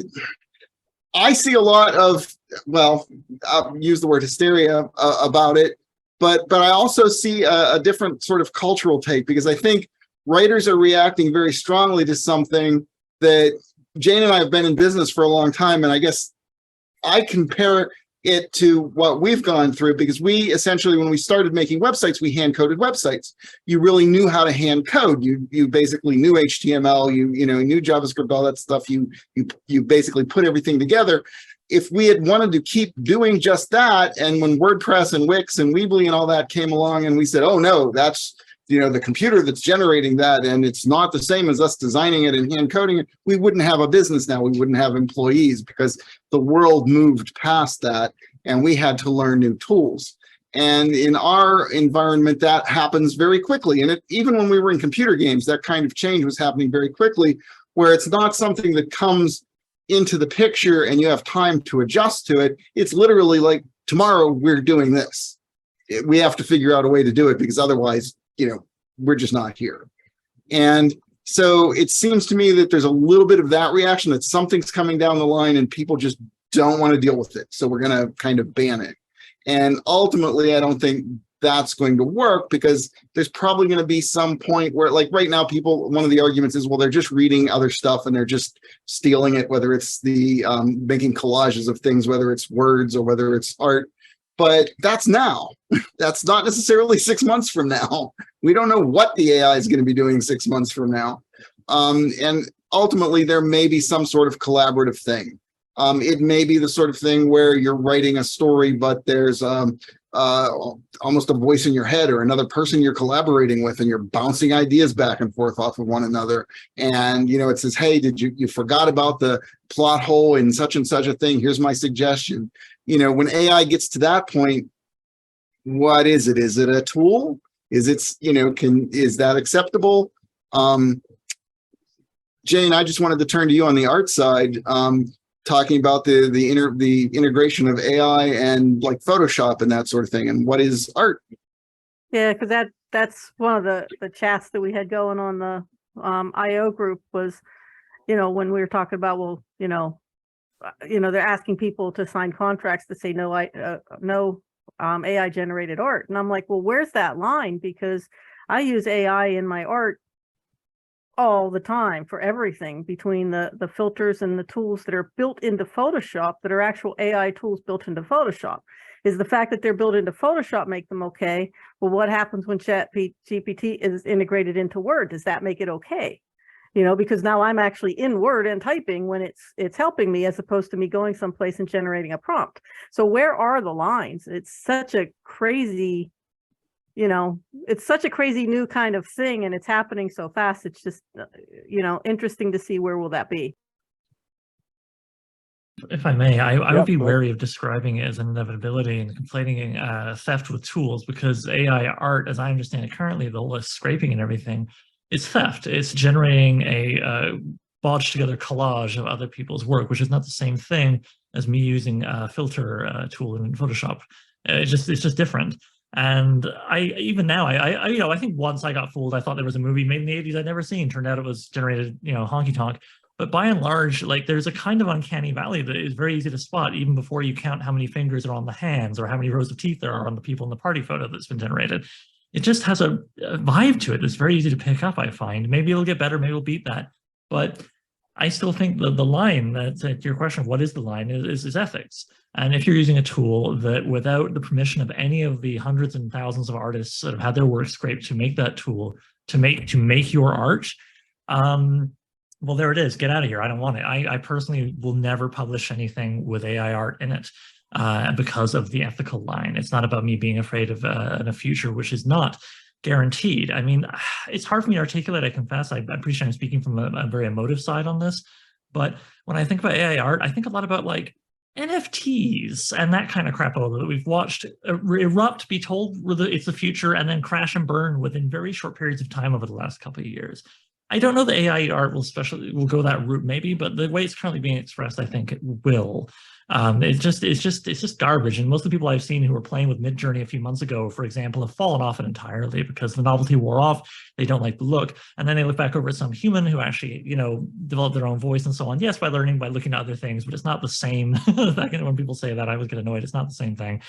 I see a lot of, well, I'll use the word hysteria about it, but I also see a different sort of cultural take, because I think writers are reacting very strongly to something that Jane and I have been in business for a long time, and I guess I compare it to what we've gone through, because we essentially, when we started making websites, we hand coded websites. You really knew how to hand code. You basically knew HTML, you knew JavaScript, all that stuff. You basically put everything together. If we had wanted to keep doing just that, and when WordPress and Wix and Weebly and all that came along, and we said, oh no, that's the computer that's generating that, and it's not the same as us designing it and hand coding it, we wouldn't have a business now. We wouldn't have employees, because the world moved past that and we had to learn new tools. And in our environment, that happens very quickly. And even when we were in computer games, that kind of change was happening very quickly, where it's not something that comes into the picture and you have time to adjust to it. It's literally like, tomorrow we're doing this. We have to figure out a way to do it, because otherwise, we're just not here. And so it seems to me that there's a little bit of that reaction, that something's coming down the line and people just don't want to deal with it. So we're going to kind of ban it. And ultimately, I don't think that's going to work, because there's probably going to be some point where, like right now, one of the arguments is, well, they're just reading other stuff and they're just stealing it, whether it's the making collages of things, whether it's words or whether it's art. But that's now. That's not necessarily 6 months from now. We don't know what the AI is going to be doing 6 months from now. And ultimately, there may be some sort of collaborative thing. It may be the sort of thing where you're writing a story, but there's almost a voice in your head, or another person you're collaborating with, and you're bouncing ideas back and forth off of one another. And, it says, hey, you forgot about the plot hole in such and such a thing. Here's my suggestion. When AI gets to that point, what is it? Is it a tool? Is that acceptable? Jane, I just wanted to turn to you on the art side, talking about the integration of AI and like Photoshop and that sort of thing. And what is art? Yeah, because that's one of the chats that we had going on the IO group was, when we were talking about, well, they're asking people to sign contracts to say no AI generated art. And I'm like, well, where's that line? Because I use AI in my art all the time for everything, between the filters and the tools that are built into Photoshop, that are actual AI tools built into Photoshop. Is the fact that they're built into Photoshop make them okay? Well, what happens when ChatGPT is integrated into Word? Does that make it okay? Because now I'm actually in Word and typing when it's helping me, as opposed to me going someplace and generating a prompt. So where are the lines? It's such a crazy, it's such a crazy new kind of thing, and it's happening so fast. It's just, interesting to see where will that be. If I may, I would be go ahead. wary of describing it as an inevitability and conflating theft with tools, because AI art, as I understand it currently, the whole scraping and everything, is theft. It's generating a botched together collage of other people's work, which is not the same thing as me using a filter tool in Photoshop. It's just different. And I think once I got fooled. I thought there was a movie made in the 80s I'd never seen. Turned out it was generated, honky tonk. But by and large, like, there's a kind of uncanny valley that is very easy to spot, even before you count how many fingers are on the hands or how many rows of teeth there are on the people in the party photo that's been generated. It just has a vibe to it that's very easy to pick up, I find. Maybe it'll get better, maybe it'll beat that. But I still think the line, to your question, what is the line, is ethics. And if you're using a tool that, without the permission of any of the hundreds and thousands of artists that have had their work scraped to make that tool, to make your art, well, there it is. Get out of here. I don't want it. I personally will never publish anything with AI art in it because of the ethical line. It's not about me being afraid of a future which is not guaranteed. I mean, it's hard for me to articulate, I confess. I'm pretty sure I'm speaking from a very emotive side on this. But when I think about AI art, I think a lot about like NFTs and that kind of crap that we've watched erupt, be told it's the future, and then crash and burn within very short periods of time over the last couple of years. I don't know the AI art will go that route maybe, but the way it's currently being expressed, I think it will. It's just garbage. And most of the people I've seen who were playing with Midjourney a few months ago, for example, have fallen off it entirely because the novelty wore off. They don't like the look, and then they look back over at some human who actually, developed their own voice and so on. Yes, by learning, by looking at other things, but it's not the same. When people say that, I always get annoyed. It's not the same thing.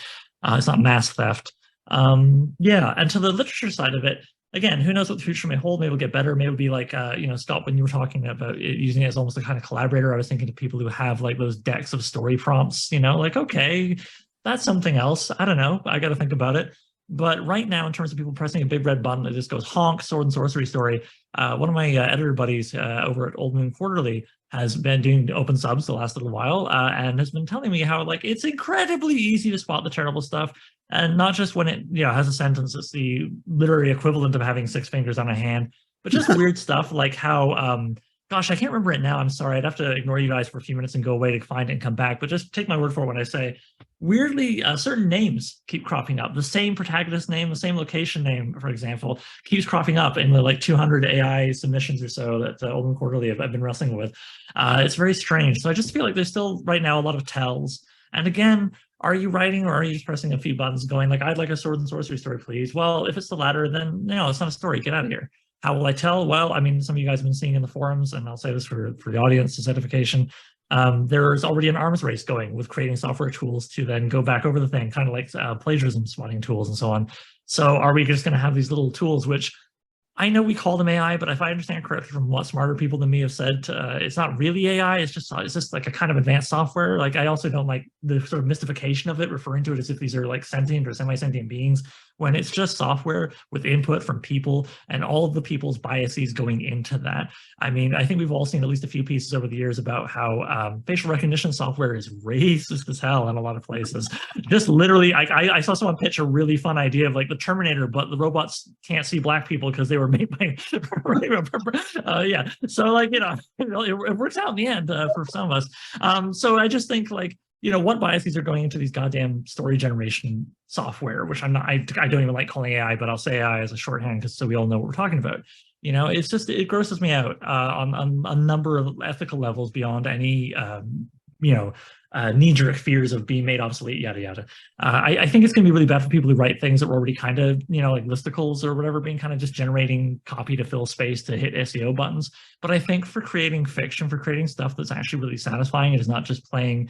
It's not mass theft. Yeah, and to the literature side of it, again, who knows what the future may hold? Maybe it'll get better. Maybe it'll be like, Scott, when you were talking about using it as almost a kind of collaborator, I was thinking to people who have like those decks of story prompts, like, okay, that's something else. I don't know. I got to think about it. But right now, in terms of people pressing a big red button that just goes honk, sword and sorcery story, one of my editor buddies over at Old Moon Quarterly has been doing open subs the last little while and has been telling me how like it's incredibly easy to spot the terrible stuff. And not just when it has a sentence, it's the literary equivalent of having 6 fingers on a hand, but just weird stuff like how, gosh, I can't remember it now. I'm sorry. I'd have to ignore you guys for a few minutes and go away to find it and come back. But just take my word for it when I say, weirdly, certain names keep cropping up. The same protagonist name, the same location name, for example, keeps cropping up in the like 200 AI submissions or so that Old Moon Quarterly have been wrestling with. It's very strange. So I just feel like there's still right now a lot of tells. And again, are you writing or are you just pressing a few buttons going like, I'd like a sword and sorcery story, please? Well, if it's the latter, then no, it's not a story. Get out of here. How will I tell? Well, I mean, some of you guys have been seeing in the forums, and I'll say this for the audience as edification. There's already an arms race going with creating software tools to then go back over the thing, kind of like plagiarism spotting tools and so on. So are we just going to have these little tools, which I know we call them AI, but if I understand correctly from what smarter people than me have said, it's not really AI. It's just like a kind of advanced software. Like I also don't like the sort of mystification of it, referring to it as if these are like sentient or semi-sentient beings, when it's just software with input from people and all of the people's biases going into that. I mean, I think we've all seen at least a few pieces over the years about how facial recognition software is racist as hell in a lot of places. Just literally, I saw someone pitch a really fun idea of like the Terminator, but the robots can't see black people because they were made by, yeah. So like, it works out in the end for some of us. So I just think like, what biases are going into these goddamn story generation software, which I don't even like calling AI, but I'll say AI as a shorthand because so we all know what we're talking about. It's just, it grosses me out on a number of ethical levels beyond any, knee-jerk fears of being made obsolete, yada, yada. I think it's going to be really bad for people who write things that were already kind of, like listicles or whatever, being kind of just generating copy to fill space to hit SEO buttons. But I think for creating fiction, for creating stuff that's actually really satisfying, it is not just playing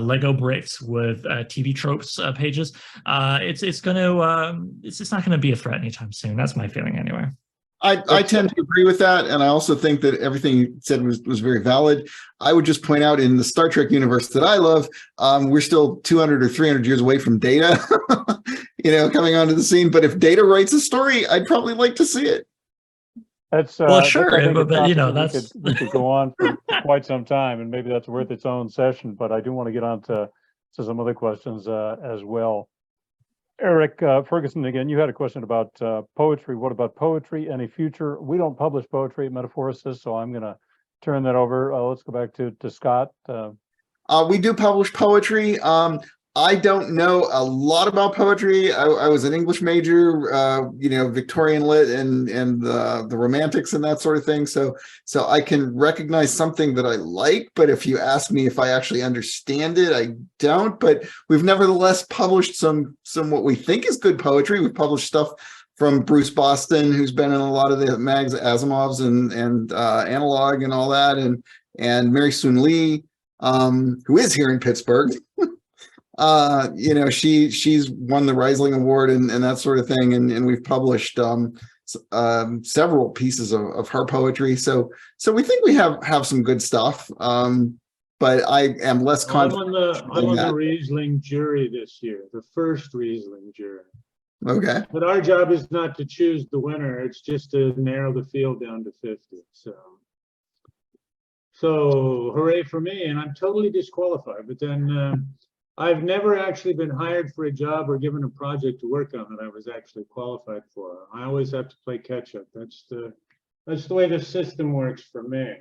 Lego bricks with TV tropes pages. It's not going to be a threat anytime soon. That's my feeling anyway. I tend to agree with that, and I also think that everything you said was very valid. I would just point out in the Star Trek universe that I love, we're still 200 or 300 years away from Data, coming onto the scene. But if Data writes a story, I'd probably like to see it. That's well, sure, that's we could go on for quite some time, and maybe that's worth its own session. But I do want to get on to some other questions as well. Eric Ferguson, again, you had a question about poetry. What about poetry? Any future? We don't publish poetry at Metaphorosis, so I'm going to turn that over. Let's go back to Scott. We do publish poetry. I don't know a lot about poetry. I was an English major, Victorian lit and the Romantics and that sort of thing. So I can recognize something that I like, but if you ask me if I actually understand it, I don't. But we've nevertheless published some what we think is good poetry. We've published stuff from Bruce Boston, who's been in a lot of the mags, Asimov's and Analog and all that, and Mary Soon Lee, who is here in Pittsburgh. She's won the Rising Award and that sort of thing, and we've published several pieces of her poetry. So we think we have some good stuff. But I am less confident. I'm on the Riesling jury this year, the first Riesling jury. Okay. But our job is not to choose the winner; it's just to narrow the field down to 50. So hooray for me! And I'm totally disqualified. But then. I've never actually been hired for a job or given a project to work on that I was actually qualified for. I always have to play catch up. That's the way the system works for me.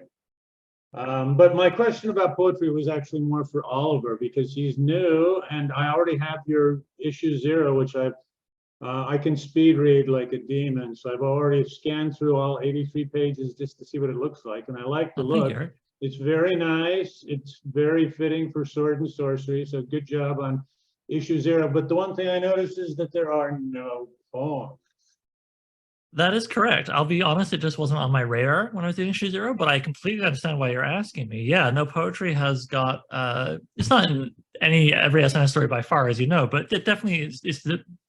But my question about poetry was actually more for Oliver because he's new, and I already have your issue 0, which I've I can speed read like a demon, so I've already scanned through all 83 pages just to see what it looks like, and I like the Oh, thank look. you, Eric. It's very nice. It's very fitting for Sword and Sorcery, so good job on issue 0. But the one thing I noticed is that there are no poems. That is correct. I'll be honest, it just wasn't on my radar when I was doing issue 0, but I completely understand why you're asking me. Yeah, No Poetry has got, it's not in every SNS story by far, as you know, but it definitely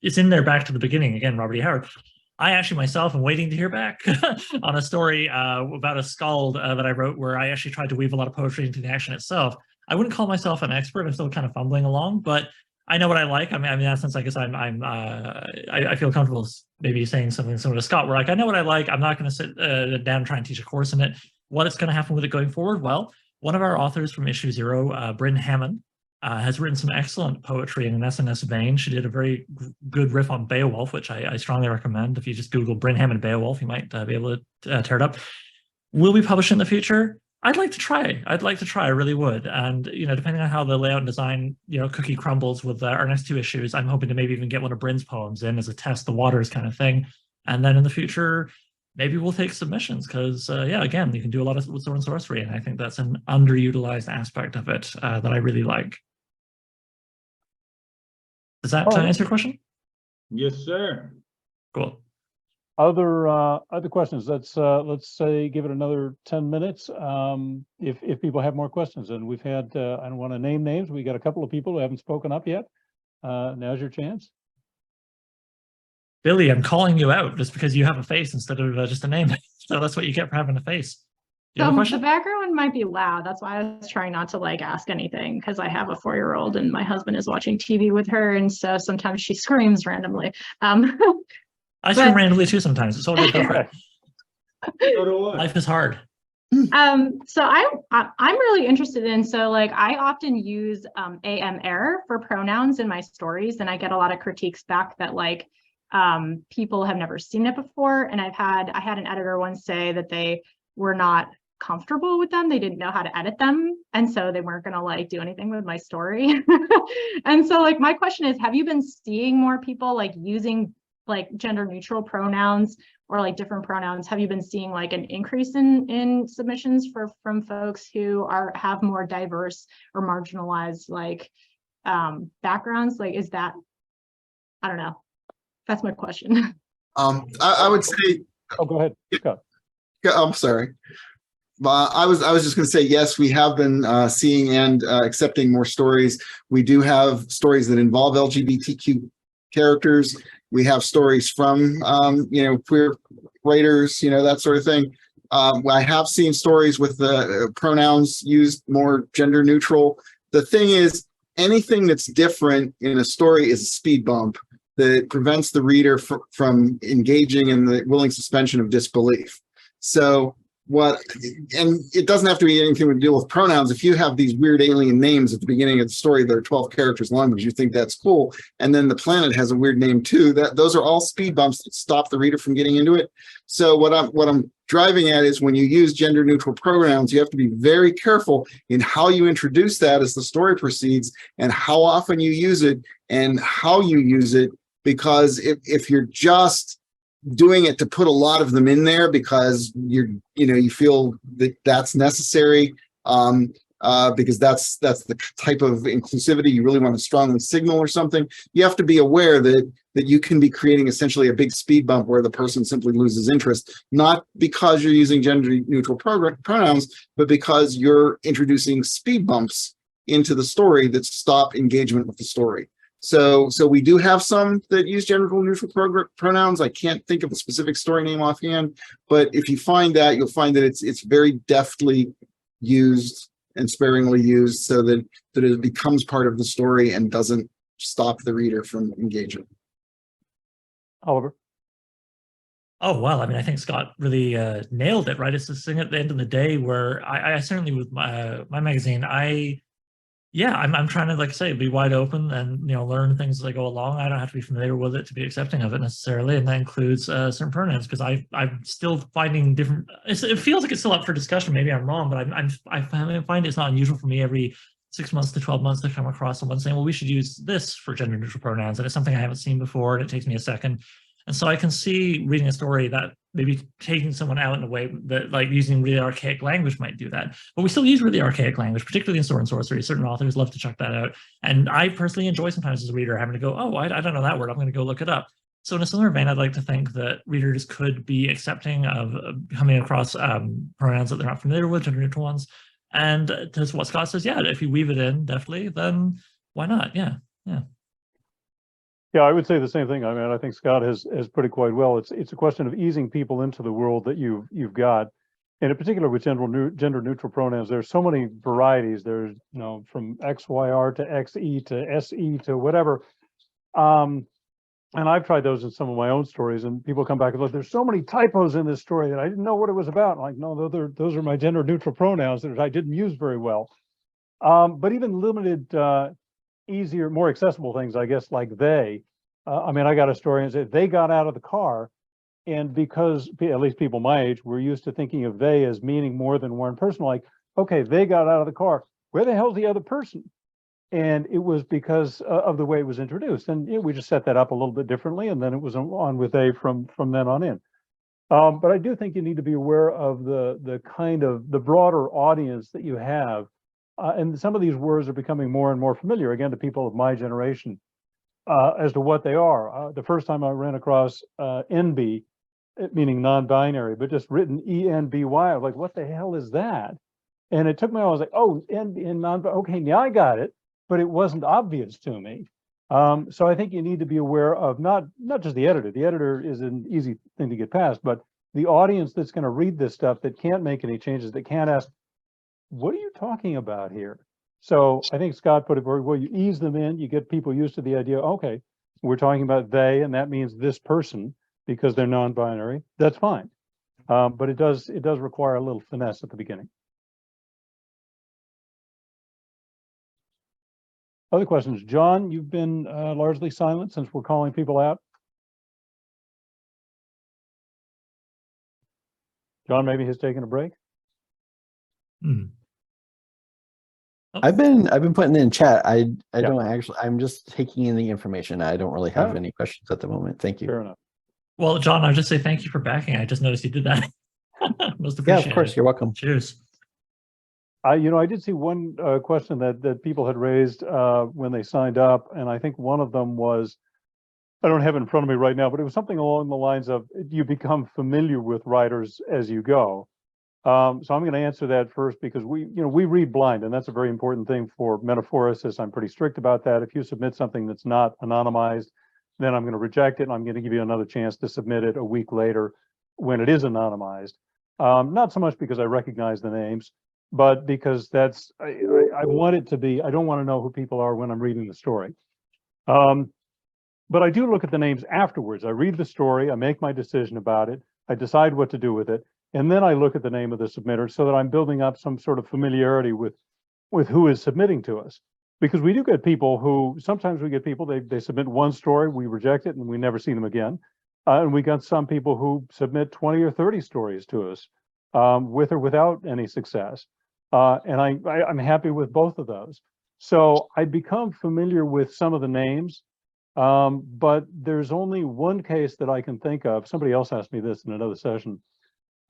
it's in there back to the beginning. Again, Robert E. Howard. I actually myself am waiting to hear back on a story about a skald that I wrote where I actually tried to weave a lot of poetry into the action itself. I wouldn't call myself an expert. I'm still kind of fumbling along, but I know what I like. I mean, in that sense, I guess I feel comfortable maybe saying something similar to Scott, where like, I know what I like. I'm not going to sit down and try and teach a course in it. What is going to happen with it going forward? Well, one of our authors from issue 0, Bryn Hammond, has written some excellent poetry in an SNS vein. She did a very good riff on Beowulf, which I strongly recommend. If you just Google Bryn Hammond Beowulf, you might be able to tear it up. Will we publish in the future? I'd like to try. I really would. And, you know, depending on how the layout and design, you know, cookie crumbles with our next 2 issues, I'm hoping to maybe even get one of Bryn's poems in as a test the waters kind of thing. And then in the future, maybe we'll take submissions because, yeah, again, you can do a lot with Sword and Sorcery. And I think that's an underutilized aspect of it that I really like. Does that answer your question? Yes, sir. Cool. Other questions? Let's say give it another 10 minutes. If people have more questions, and we've had I don't want to name names. We got a couple of people who haven't spoken up yet. Now's your chance. Billy, I'm calling you out just because you have a face instead of just a name. So that's what you get for having a face. You have a The question? background might be loud. That's why I was trying not to like ask anything because I have a 4-year-old and my husband is watching TV with her, and so sometimes she screams randomly. I scream randomly too sometimes. It's all good. Go for it. So do I. Life is hard. So I'm really interested in, so like I often use AM error for pronouns in my stories, and I get a lot of critiques back that like people have never seen it before. And I had an editor once say that they were not comfortable with them. They didn't know how to edit them. And so they weren't going to like do anything with my story. And so like, my question is, have you been seeing more people like using like gender neutral pronouns or like different pronouns? Have you been seeing like an increase in submissions from folks who have more diverse or marginalized like backgrounds? Like, is that, I don't know. That's my question. I would say, Oh, go ahead. Scott. I'm sorry. I was just going to say, yes, we have been seeing and accepting more stories. We do have stories that involve LGBTQ characters. We have stories from, queer writers, that sort of thing. I have seen stories with the pronouns used more gender neutral. The thing is, anything that's different in a story is a speed bump that prevents the reader from engaging in the willing suspension of disbelief. So and it doesn't have to be anything to deal with pronouns. If you have these weird alien names at the beginning of the story that are 12 characters long, because you think that's cool, and then the planet has a weird name too, those are all speed bumps that stop the reader from getting into it. So what I'm driving at is when you use gender neutral pronouns, you have to be very careful in how you introduce that as the story proceeds and how often you use it and how you use it. Because if you're just doing it to put a lot of them in there because you feel that that's necessary, because that's the type of inclusivity you really want to strongly signal or something, you have to be aware that you can be creating essentially a big speed bump where the person simply loses interest, not because you're using gender neutral pronouns, but because you're introducing speed bumps into the story that stop engagement with the story. So we do have some that use gender neutral pronouns. I can't think of a specific story name offhand, but if you find that, you'll find that it's very deftly used and sparingly used so that it becomes part of the story and doesn't stop the reader from engaging. Oliver. Oh, well, I mean, I think Scott really nailed it, right? It's this thing at the end of the day where I certainly with my magazine, I'm trying to, like I say, be wide open and, learn things as I go along. I don't have to be familiar with it to be accepting of it necessarily. And that includes certain pronouns, because I'm still finding different, it feels like it's still up for discussion. Maybe I'm wrong, but I find it's not unusual for me every 6 months to 12 months to come across someone saying, well, we should use this for gender neutral pronouns. And it's something I haven't seen before, and it takes me a second. And so I can see reading a story that maybe taking someone out in a way that, like, using really archaic language might do that. But we still use really archaic language, particularly in Sword and Sorcery. Certain authors love to check that out. And I personally enjoy sometimes as a reader having to go, oh, I don't know that word. I'm going to go look it up. So in a similar vein, I'd like to think that readers could be accepting of coming across pronouns that they're not familiar with, gender neutral ones. And to what Scott says, yeah, if you weave it in, definitely, then why not? Yeah. Yeah, I would say the same thing. I mean, I think Scott has put it quite well. It's a question of easing people into the world that you've got, and in particular with gender neutral pronouns. There's so many varieties. There's, you know, from XYR to XE to SE to whatever. And I've tried those in some of my own stories, and people come back and look, there's so many typos in this story that I didn't know what it was about. I'm like, no, those are my gender neutral pronouns that I didn't use very well. But even limited, easier, more accessible things, I guess, like they. I mean, I got a story and said they got out of the car, and because at least people my age, we're used to thinking of they as meaning more than one person. Like, okay, they got out of the car. Where the hell's the other person? And it was because of the way it was introduced. And we just set that up a little bit differently, and then it was on with they from then on in. But I do think you need to be aware of the kind of the broader audience that you have. And some of these words are becoming more and more familiar, again, to people of my generation, as to what they are. The first time I ran across NB, meaning non-binary, but just written ENBY, I was like, what the hell is that? And it took me, I was like, oh, NB, non, okay, now I got it. But it wasn't obvious to me. So I think you need to be aware of not just the editor. The editor is an easy thing to get past, but the audience that's going to read this stuff that can't make any changes, that can't ask, what are you talking about here? So I think Scott put it very well. You ease them in, you get people used to the idea, okay, we're talking about they, and that means this person because they're non-binary. That's fine. But it does require a little finesse at the beginning. Other questions? John, you've been largely silent since we're calling people out. John maybe has taken a break. I've been putting in chat. I don't actually, I'm just taking in the information. I don't really have any questions at the moment. Thank you. Fair enough. Well, John, I'll just say thank you for backing. I just noticed you did that. Most appreciated. Yeah, of course. You're welcome. Cheers. I did see one question that people had raised when they signed up, and I think one of them was, I don't have it in front of me right now, but it was something along the lines of, you become familiar with writers as you go. So I'm going to answer that first, because we read blind, and that's a very important thing for metaphoricists. I'm pretty strict about that. If you submit something that's not anonymized, then I'm going to reject it, and I'm going to give you another chance to submit it a week later when it is anonymized. Not so much because I recognize the names, but because that's, I want it to be, I don't want to know who people are when I'm reading the story. But I do look at the names afterwards. I read the story, I make my decision about it, I decide what to do with it, and then I look at the name of the submitter so that I'm building up some sort of familiarity with who is submitting to us. Because we do get people who, sometimes we get people, they submit one story, we reject it, and we never see them again. And we got some people who submit 20 or 30 stories to us, with or without any success. And I'm happy with both of those. So I become familiar with some of the names, but there's only one case that I can think of. Somebody else asked me this in another session.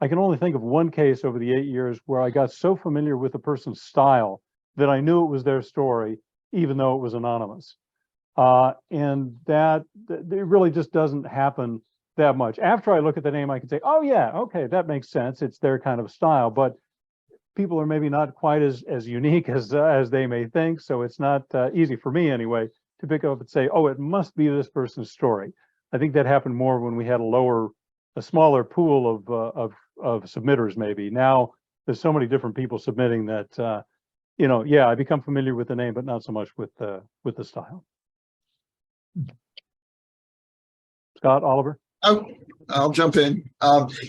I can only think of one case over the 8 years where I got so familiar with the person's style that I knew it was their story, even though it was anonymous. And that it really just doesn't happen that much. After I look at the name, I can say, oh yeah, okay, that makes sense. It's their kind of style, but people are maybe not quite as unique as they may think. So it's not easy for me anyway to pick up and say, oh, it must be this person's story. I think that happened more when we had a smaller pool of submitters maybe. Now there's so many different people submitting that, yeah, I become familiar with the name, but not so much with the style. Scott, Oliver? Oh, I'll jump in.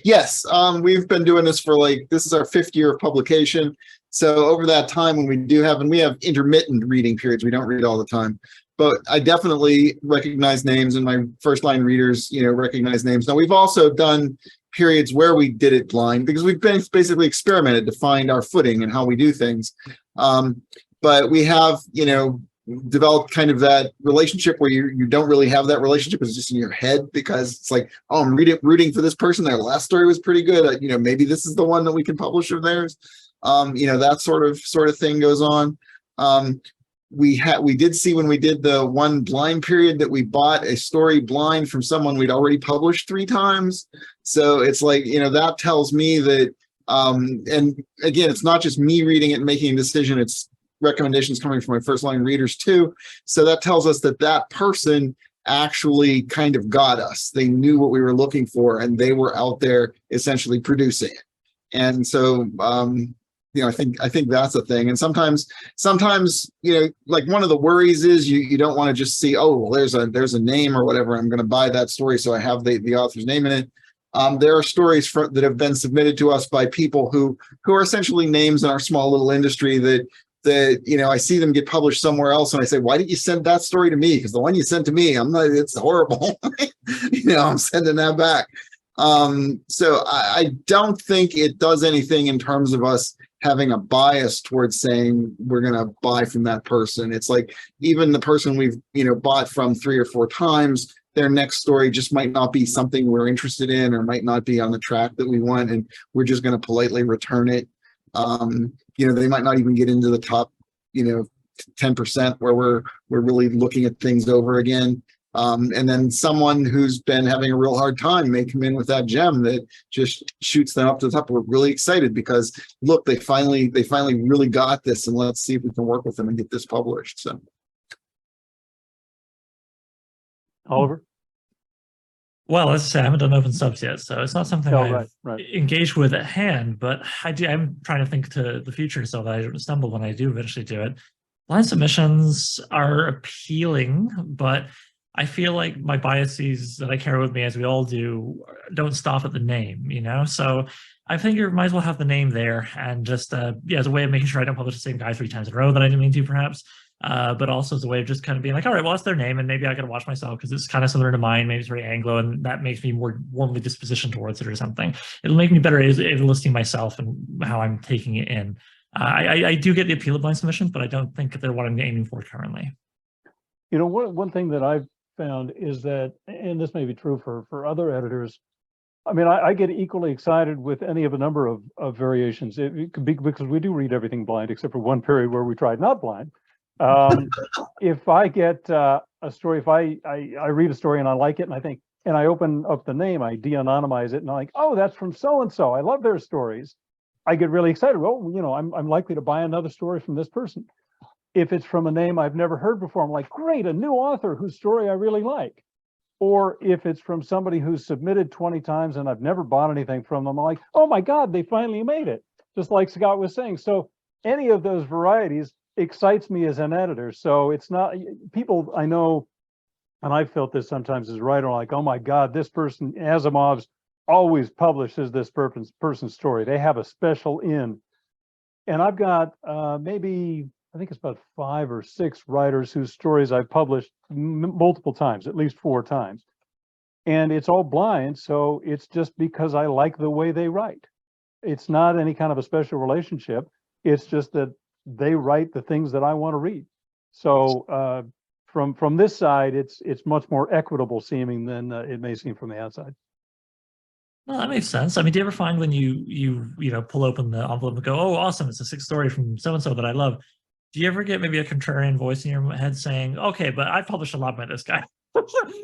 Yes, we've been doing this for this is our 5th year of publication. So over that time, when we have intermittent reading periods, we don't read all the time, but I definitely recognize names, and my first line readers, recognize names. Now we've also done periods where we did it blind because we've been basically experimented to find our footing and how we do things. But but we have, developed kind of that relationship where you don't really have that relationship. It's just in your head because it's like, oh, I'm rooting for this person. Their last story was pretty good. Maybe this is the one that we can publish of theirs. That sort of thing goes on. We did see when we did the one blind period that we bought a story blind from someone we'd already published 3 times. So it's like, that tells me that, and again, it's not just me reading it and making a decision. It's recommendations coming from my first line readers too. So that tells us that that person actually kind of got us. They knew what we were looking for and they were out there essentially producing it. And so, I think that's a thing. And sometimes, like one of the worries is you don't want to just see, oh, well, there's a name or whatever. I'm going to buy that story. So I have the author's name in it. There are stories that have been submitted to us by people who are essentially names in our small little industry that I see them get published somewhere else. And I say, why did you send that story to me? Because the one you sent to me, it's horrible. I'm sending that back. So I don't think it does anything in terms of us having a bias towards saying we're going to buy from that person. It's like even the person we've, bought from 3 or 4 times, their next story just might not be something we're interested in or might not be on the track that we want. And we're just going to politely return it. They might not even get into the top, 10% where we're really looking at things over again. And then someone who's been having a real hard time may come in with that gem that just shoots them up to the top. We're really excited because look, they finally really got this, and let's see if we can work with them and get this published. So, Oliver? Well, as I say, I haven't done open subs yet, so it's not something I've right. engaged with at hand, but I'm trying to think to the future so that I don't stumble when I do eventually do it. Blind submissions are appealing, but I feel like my biases that I carry with me, as we all do, don't stop at the name, So I think you might as well have the name there and just, as a way of making sure I don't publish the same guy 3 times in a row that I didn't mean to, perhaps. But also as a way of just kind of being like, all right, well, that's their name, and maybe I got to watch myself because it's kind of similar to mine. Maybe it's very Anglo, and that makes me more warmly dispositioned towards it or something. It'll make me better at listing myself and how I'm taking it in. I do get the appeal of blind submissions, but I don't think they're what I'm aiming for currently. One thing that I've found is that, and this may be true for other editors, I get equally excited with any of a number of variations. It could be because we do read everything blind, except for one period where we tried not blind. If I get a story, if I read a story and I like it and I open up the name, I de-anonymize it and I'm like, oh, that's from so-and-so. I love their stories. I get really excited. Well, I'm likely to buy another story from this person. If it's from a name I've never heard before, I'm like, great, a new author whose story I really like. Or if it's from somebody who's submitted 20 times and I've never bought anything from them, I'm like, oh my God, they finally made it. Just like Scott was saying. So any of those varieties excites me as an editor. So it's not, people I know, and I've felt this sometimes as a writer, like, oh my God, this person, Asimov's always publishes this person's story. They have a special in. And I've got maybe, I think it's about 5 or 6 writers whose stories I've published multiple times, at least 4 times. And it's all blind, so it's just because I like the way they write. It's not any kind of a special relationship. It's just that they write the things that I want to read. So from this side, it's much more equitable seeming than it may seem from the outside. Well, that makes sense. Do you ever find when you pull open the envelope and go, oh, awesome, it's a 6th story from so-and-so that I love. Do you ever get maybe a contrarian voice in your head saying, okay, but I've published a lot by this guy?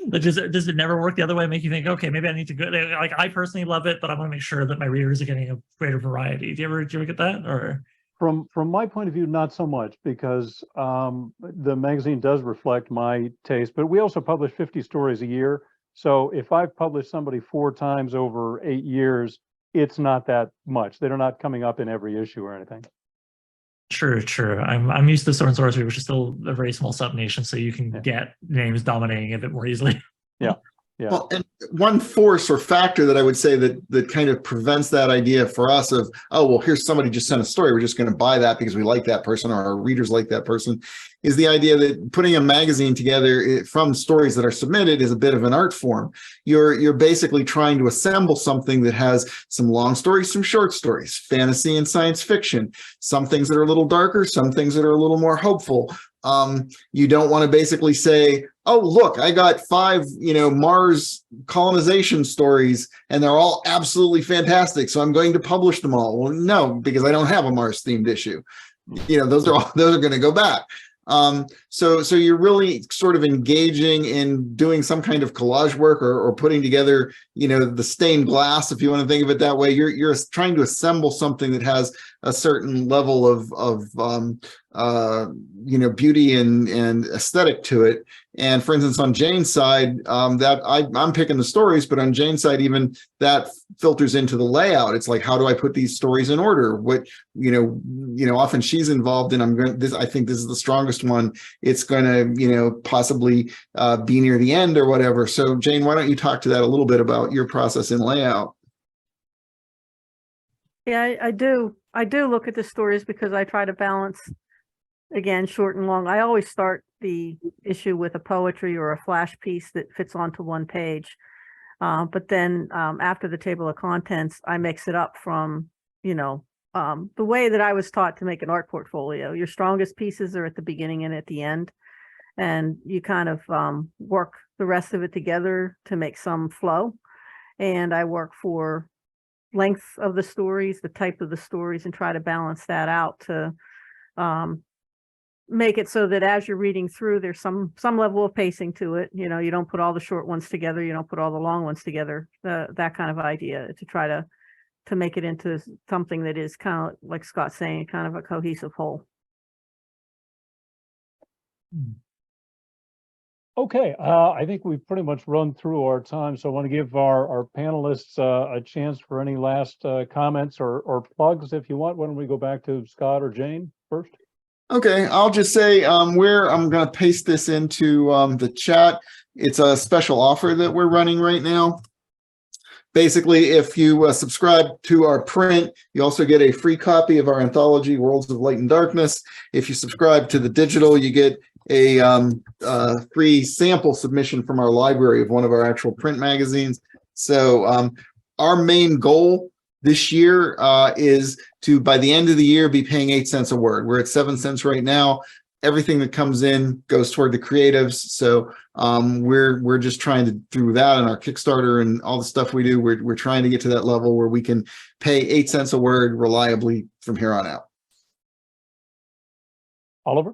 Does it never work the other way? Make you think, okay, maybe I need to go, like, I personally love it, but I want to make sure that my readers are getting a greater variety. Do you ever get that? Or from my point of view, not so much, because the magazine does reflect my taste, but we also publish 50 stories a year. So if I've published somebody 4 times over 8 years, it's not that much. They're not coming up in every issue or anything. True. I'm used to Sword and Sorcery, which is still a very small sub nation, so you can get names dominating a bit more easily. Yeah. Yeah. Well, and one force or factor that I would say that kind of prevents that idea for us of, oh, well, here's somebody just sent a story, we're just going to buy that because we like that person or our readers like that person, is the idea that putting a magazine together from stories that are submitted is a bit of an art form. You're basically trying to assemble something that has some long stories, some short stories, fantasy and science fiction, some things that are a little darker, some things that are a little more hopeful. You don't want to basically say, oh, look, I got 5, Mars colonization stories and they're all absolutely fantastic, so I'm going to publish them all. Well, no, because I don't have a Mars themed issue. Those are going to go back. So you're really sort of engaging in doing some kind of collage work or putting together, the stained glass, if you want to think of it that way. You're trying to assemble something that has a certain level of beauty and aesthetic to it. And for instance, on Jane's side, that I'm picking the stories, but on Jane's side, even that filters into the layout. It's like, how do I put these stories in order? What, often she's involved in, I think this is the strongest one. It's going to, possibly be near the end or whatever. So Jane, why don't you talk to that a little bit about your process in layout? Yeah, I do look at the stories because I try to balance, again, short and long. I always start the issue with a poetry or a flash piece that fits onto one page. But then after the table of contents, I mix it up from, the way that I was taught to make an art portfolio. Your strongest pieces are at the beginning and at the end. And you kind of work the rest of it together to make some flow. And I work for length of the stories, the type of the stories, and try to balance that out to make it so that as you're reading through, there's some level of pacing to it. You don't put all the short ones together, you don't put all the long ones together. That kind of idea to try to make it into something that is kind of like Scott's saying, kind of a cohesive whole. Okay, I think we've pretty much run through our time, so I want to give our panelists a chance for any last comments or plugs if you want. Why don't we go back to Scott or Jane first? Okay, I'll just say I'm going to paste this into the chat. It's a special offer that we're running right now. Basically, if you subscribe to our print, you also get a free copy of our anthology, Worlds of Light and Darkness. If you subscribe to the digital, you get a free sample submission from our library of one of our actual print magazines. So our main goal this year is to, by the end of the year, be paying 8 cents a word. We're at 7 cents right now. Everything that comes in goes toward the creatives. So we're just trying to, through that and our Kickstarter and all the stuff we do, we're trying to get to that level where we can pay 8 cents a word reliably from here on out. Oliver?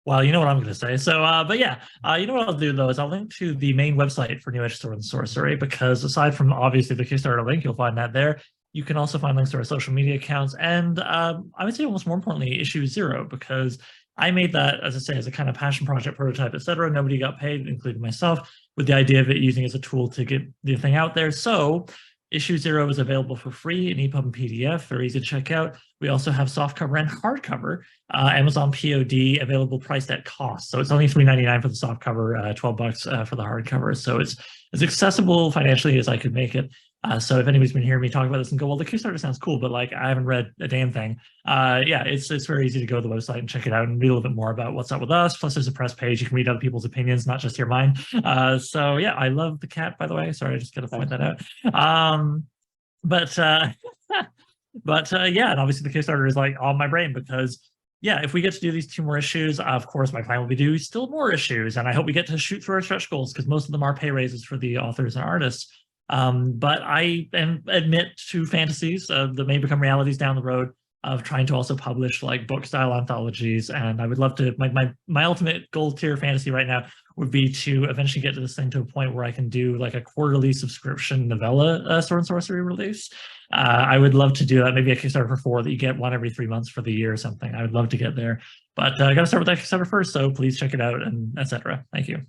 Well, you know what I'm going to say. So, but yeah, you know what I'll do though is I'll link to the main website for New Edge Sword and Sorcery, because aside from obviously the Kickstarter link, you'll find that there. You can also find links to our social media accounts, and I would say almost more importantly, issue 0, because I made that, as I say, as a kind of passion project, prototype, etc. Nobody got paid, including myself, with the idea of it using as a tool to get the thing out there. So issue 0 is available for free in EPUB and PDF, very easy to check out. We also have softcover and hardcover, Amazon POD, available priced at cost. So it's only $3.99 for the softcover, $12 for the hardcover. So it's as accessible financially as I could make it. So if anybody's been hearing me talk about this and go, well, the Kickstarter sounds cool, but like I haven't read a damn thing. Yeah, it's very easy to go to the website and check it out and read a little bit more about what's up with us. Plus there's a press page. You can read other people's opinions, not just hear mine. So yeah, I love the cat, by the way. Sorry, I just got to point that out. But yeah, and obviously the Kickstarter is like on my brain because yeah, if we get to do these 2 more issues, of course, my plan will be to do still more issues. And I hope we get to shoot through our stretch goals because most of them are pay raises for the authors and artists. But I admit to fantasies that may become realities down the road of trying to also publish like book style anthologies. And I would love to, my ultimate gold tier fantasy right now would be to eventually get to this thing to a point where I can do like a quarterly subscription novella Sword and Sorcery release. I would love to do that, maybe a Kickstarter for 4 that you get 1 every 3 months for the year or something. I would love to get there, but I got to start with that Kickstarter first. So please check it out and etc. Thank you.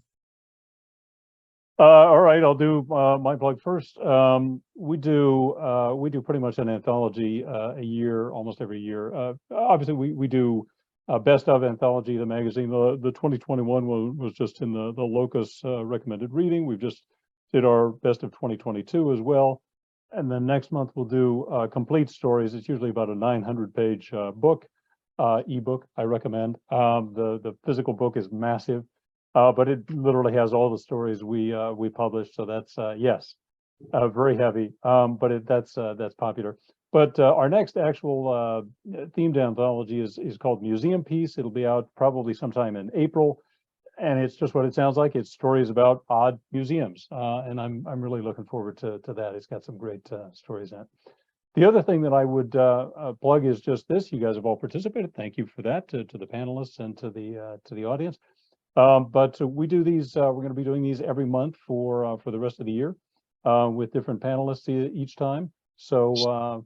All right, I'll do my plug first. We do pretty much an anthology a year, almost every year. Obviously, we do Best of Anthology, the magazine. The 2021 was just in the Locus recommended reading. We've just did our best of 2022 as well. And then next month we'll do complete stories. It's usually about a 900-page book, ebook. I recommend. The physical book is massive, but it literally has all the stories we published. So that's yes, very heavy. But that's popular. But our next actual themed anthology is called Museum Piece. It'll be out probably sometime in April. And it's just what it sounds like. It's stories about odd museums, and I'm really looking forward to that. It's got some great stories in it. The other thing that I would plug is just this. You guys have all participated. Thank you for that to the panelists and to the audience. But we do these. We're going to be doing these every month for the rest of the year with different panelists each time. So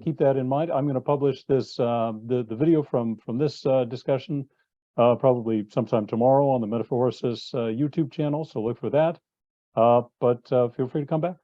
keep that in mind. I'm going to publish this the video from this discussion. Probably sometime tomorrow on the Metaphorosis YouTube channel, so look for that. But feel free to come back.